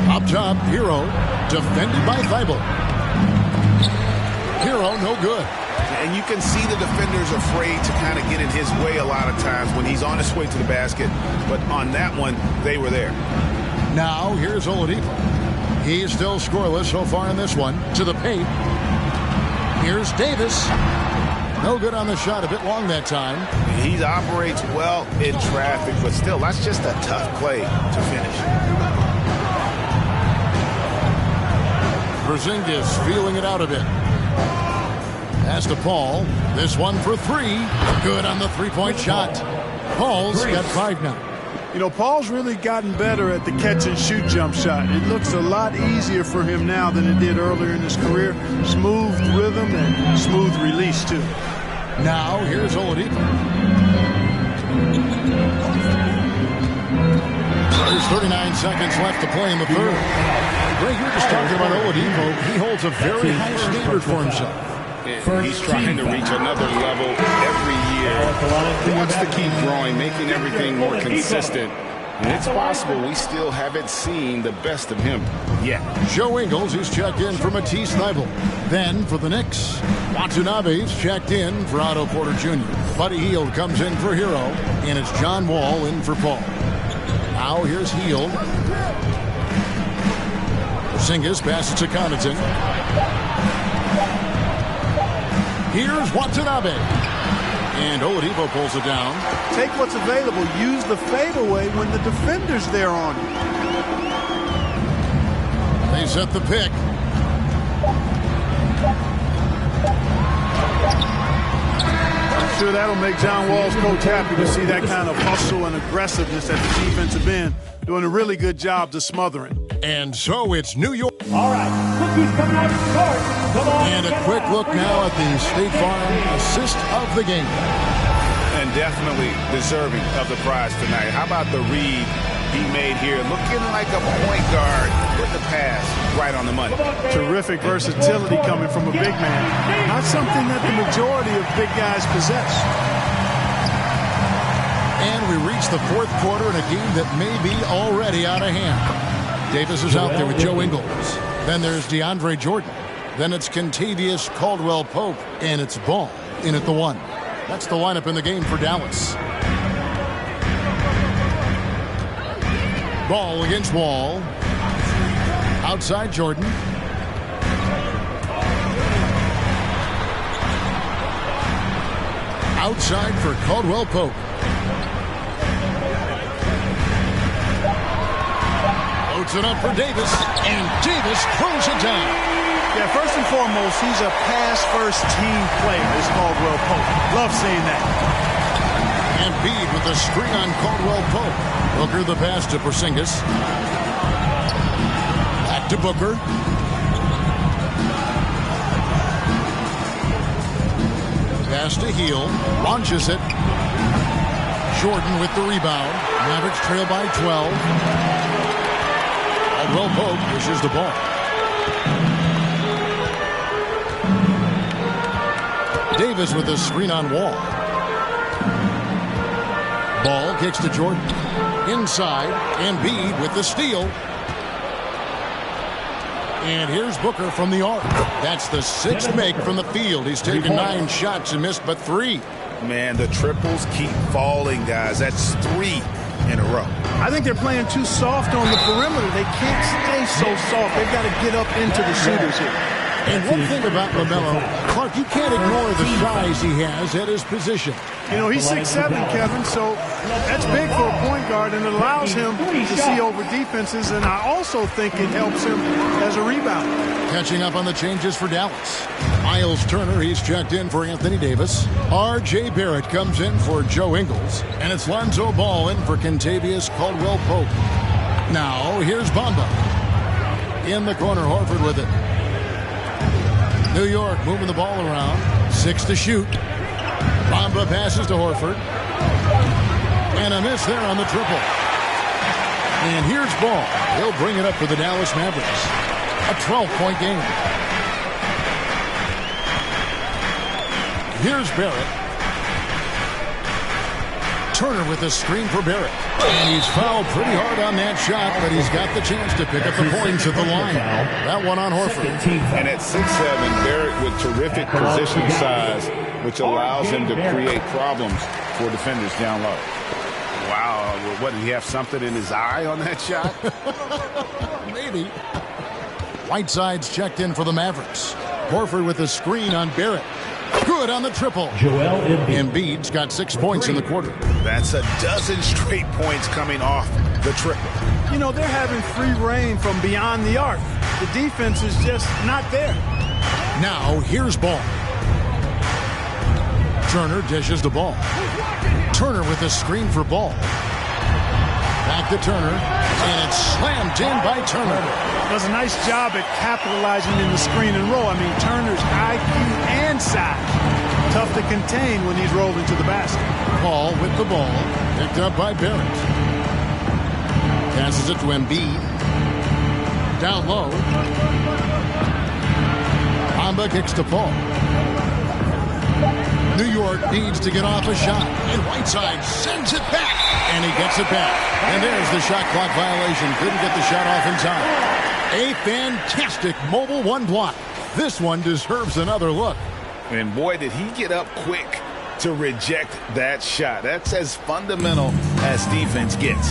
Up top, Hero. Defended by Thibault. Hero, no good. And you can see the defenders afraid to kind of get in his way a lot of times when he's on his way to the basket. But on that one, they were there. Now, here's Oladipo. He's still scoreless so far in this one. To the paint. Here's Davis. No good on the shot. A bit long that time. He operates well in traffic, but still, that's just a tough play to finish. Porzingis feeling it out a bit. Pass to Paul. This one for 3. Good on the three-point shot. Paul's got 5 now. You know, Paul's really gotten better at the catch-and-shoot jump shot. It looks a lot easier for him now than it did earlier in his career. Smooth rhythm and smooth release, too. Now, here's Oladipo. There's 39 seconds left to play in the third. Greg, you're just talking about Oladipo. He holds a very high standard for himself. He's trying to reach another level every year. He wants to keep growing, making everything more consistent. And it's possible we still haven't seen the best of him yet. Joe Ingles is checked in for Matisse Thybulle. Then for the Knicks, Watanabe's checked in for Otto Porter Jr. Buddy Hield comes in for Hero, and it's John Wall in for Paul. Now here's Hield. Porzingis passes to Connaughton. Here's Watanabe. And Oladipo pulls it down. Take what's available. Use the fadeaway when the defender's there on you. They set the pick. I'm sure that'll make John Wall's coach happy to see that kind of hustle and aggressiveness at the defensive end doing a really good job to smother him. And so it's New York. All right, Cookie's coming out to start. Come on. And a quick look now at the State Farm assist of the game. And definitely deserving of the prize tonight. How about the read he made here? Looking like a point guard with the pass right on the money. Terrific versatility coming from a big man. Not something that the majority of big guys possess. And we reach the fourth quarter in a game that may be already out of hand. Davis is out there with Joe Ingles. Then there's DeAndre Jordan. Then it's Kentavious Caldwell-Pope. And it's Ball in at the 1. That's the lineup in the game for Dallas. Ball against Wall. Outside Jordan. Outside for Caldwell-Pope. Loads it up for Davis, and Davis throws it down. Yeah, first and foremost, he's a pass-first team player, is Caldwell-Pope. Love seeing that. And Embiid with the screen on Caldwell-Pope. Booker the pass to Porzingis. Back to Booker. Pass to Heel. Launches it. Jordan with the rebound. Mavericks trail by 12. Caldwell-Pope pushes the ball. Davis with the screen on Wall. Ball kicks to Jordan. Inside, Embiid with the steal. And here's Booker from the arc. That's the 6th make from the field. He's taken 9 shots and missed but 3. Man, the triples keep falling, guys. That's 3 in a row. I think they're playing too soft on the perimeter. They can't stay so soft. They've got to get up into the shooters here. And one thing about LaMelo, Clark, you can't ignore the size he has at his position. You know, he's 6'7", Kevin, so that's big for a point guard, and it allows him to see over defenses, and I also think it helps him as a rebounder. Catching up on the changes for Dallas. Miles Turner, he's checked in for Anthony Davis. R.J. Barrett comes in for Joe Ingles, and it's Lonzo Ball in for Kentavious Caldwell-Pope. Now, here's Bamba. In the corner, Horford with it. New York moving the ball around. 6 to shoot. Bamba passes to Horford. And a miss there on the triple. And here's Ball. He'll bring it up for the Dallas Mavericks. A 12-point game. Here's Barrett. Turner with a screen for Barrett. And he's fouled pretty hard on that shot, but he's got the chance to pick up the points at the line. That one on Horford. And at 6'7", Barrett with terrific position size, which allows him to create problems for defenders down low. Wow, what, did he have something in his eye on that shot? Maybe. Whiteside's checked in for the Mavericks. Horford with a screen on Barrett. Good on the triple. Joel Embiid. Embiid's got 6 points in the quarter. That's a dozen straight points coming off the triple. You know, they're having free reign from beyond the arc. The defense is just not there. Now, here's Ball. Turner dishes the ball. Turner with a screen for Ball. Back to Turner. And it's slammed in by Turner. Does a nice job at capitalizing in the screen and roll. I mean, Turner's IQ and size. Tough to contain when he's rolled into the basket. Ball with the ball. Picked up by Barrett. Passes it to Embiid. Down low. Bamba kicks to Paul. New York needs to get off a shot. And Whiteside sends it back. And he gets it back. And there's the shot clock violation. Couldn't get the shot off in time. A fantastic mobile 1 block. This one deserves another look. And boy, did he get up quick to reject that shot. That's as fundamental as defense gets.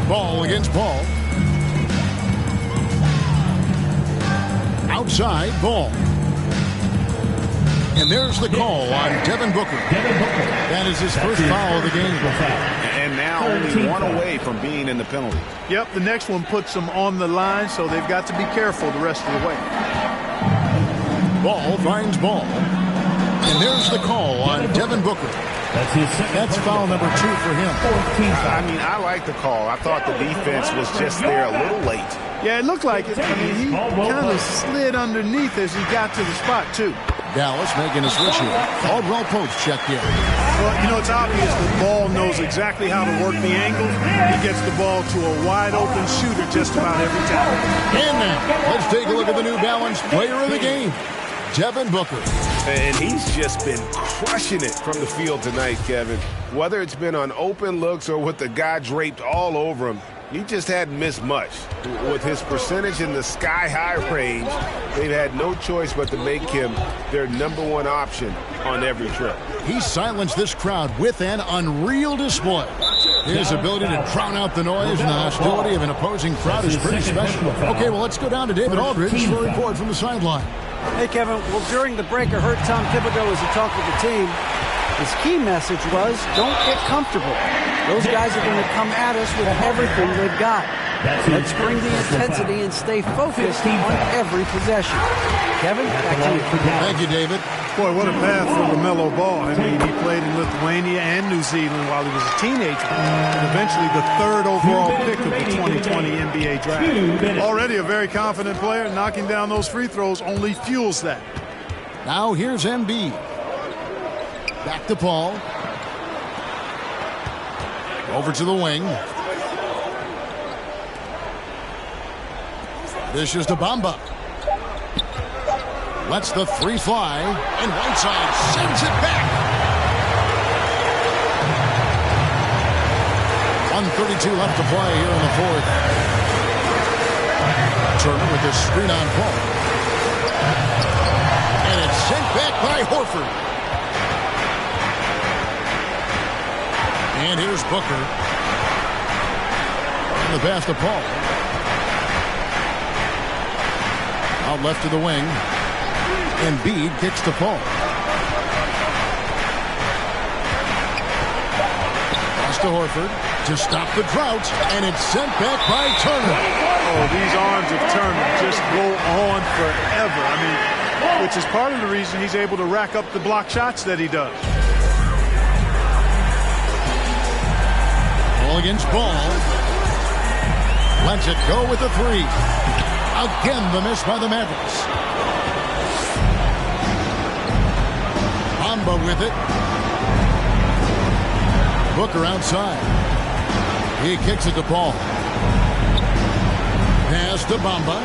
Ball against Ball. Outside, Ball. And there's the call on Devin Booker. That is his first foul of the game. And now only 1 away from being in the penalty. Yep, the next one puts them on the line, so they've got to be careful the rest of the way. Ball finds Ball. And there's the call on Devin Booker. That's foul number 2 for him. I mean, I like the call. I thought the defense was just there a little late. Yeah, it looked like it. I mean, he kind of slid underneath as he got to the spot, too. Dallas making a switch here. Caldwell Post checked in. Well, you know, it's obvious the ball knows exactly how to work the angle. He gets the ball to a wide-open shooter just about every time. And now, let's take a look at the New Balance player of the game, Devin Booker. And he's just been crushing it from the field tonight, Kevin. Whether it's been on open looks or with the guy draped all over him, he just hadn't missed much. With his percentage in the sky-high range, they've had no choice but to make him their #1 option on every trip. He silenced this crowd with an unreal display. His ability to drown out the noise and the hostility of an opposing crowd is pretty special. Okay, well, let's go down to David Aldridge for a report from the sideline. Hey, Kevin. Well, during the break, I heard Tom Thibodeau as he talked with the team. His key message was, don't get comfortable. Those guys are going to come at us with everything they've got. Let's bring the intensity and stay focused on every possession. Kevin, back to you. Thank you, David. Boy, what a path for LaMelo Ball. I mean, he played in Lithuania and New Zealand while he was a teenager, and eventually the 3rd overall pick of the 2020 NBA draft. Already a very confident player, knocking down those free throws only fuels that. Now here's Embiid. Back to Paul. Over to the wing. This is to Bamba. Lets the 3 fly, and Whiteside sends it back. 1:32 left to play here in the 4th. Turner with the screen on Paul. And it's sent back by Horford. And here's Booker. And the pass to Paul. Out left to the wing. Embiid kicks to Paul. Pass to Horford to stop the drought, and it's sent back by Turner. Oh, these arms of Turner just go on forever. I mean, which is part of the reason he's able to rack up the block shots that he does. Ball against Ball. Lets it go with the 3. Again, the miss by the Mavericks. Bamba with it. Booker outside. He kicks it to Paul. Pass to Bamba.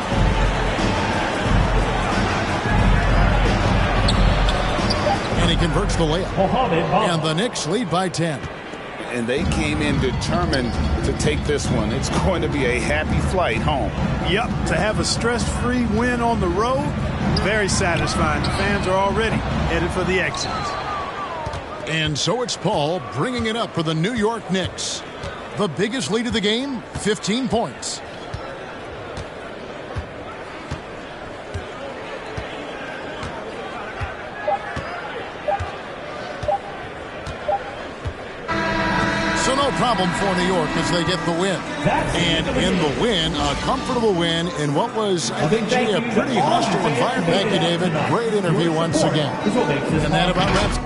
And he converts the layup. And the Knicks lead by 10. And they came in determined to take this one. It's going to be a happy flight home. Yep, to have a stress-free win on the road, very satisfying. The fans are already headed for the exit. And so it's Paul bringing it up for the New York Knicks. The biggest lead of the game, 15 points. So no problem for New York as they get the win. And in the win, a comfortable win in what was, I think, a pretty hostile environment. Thank you, David. Great interview once again. And that about wraps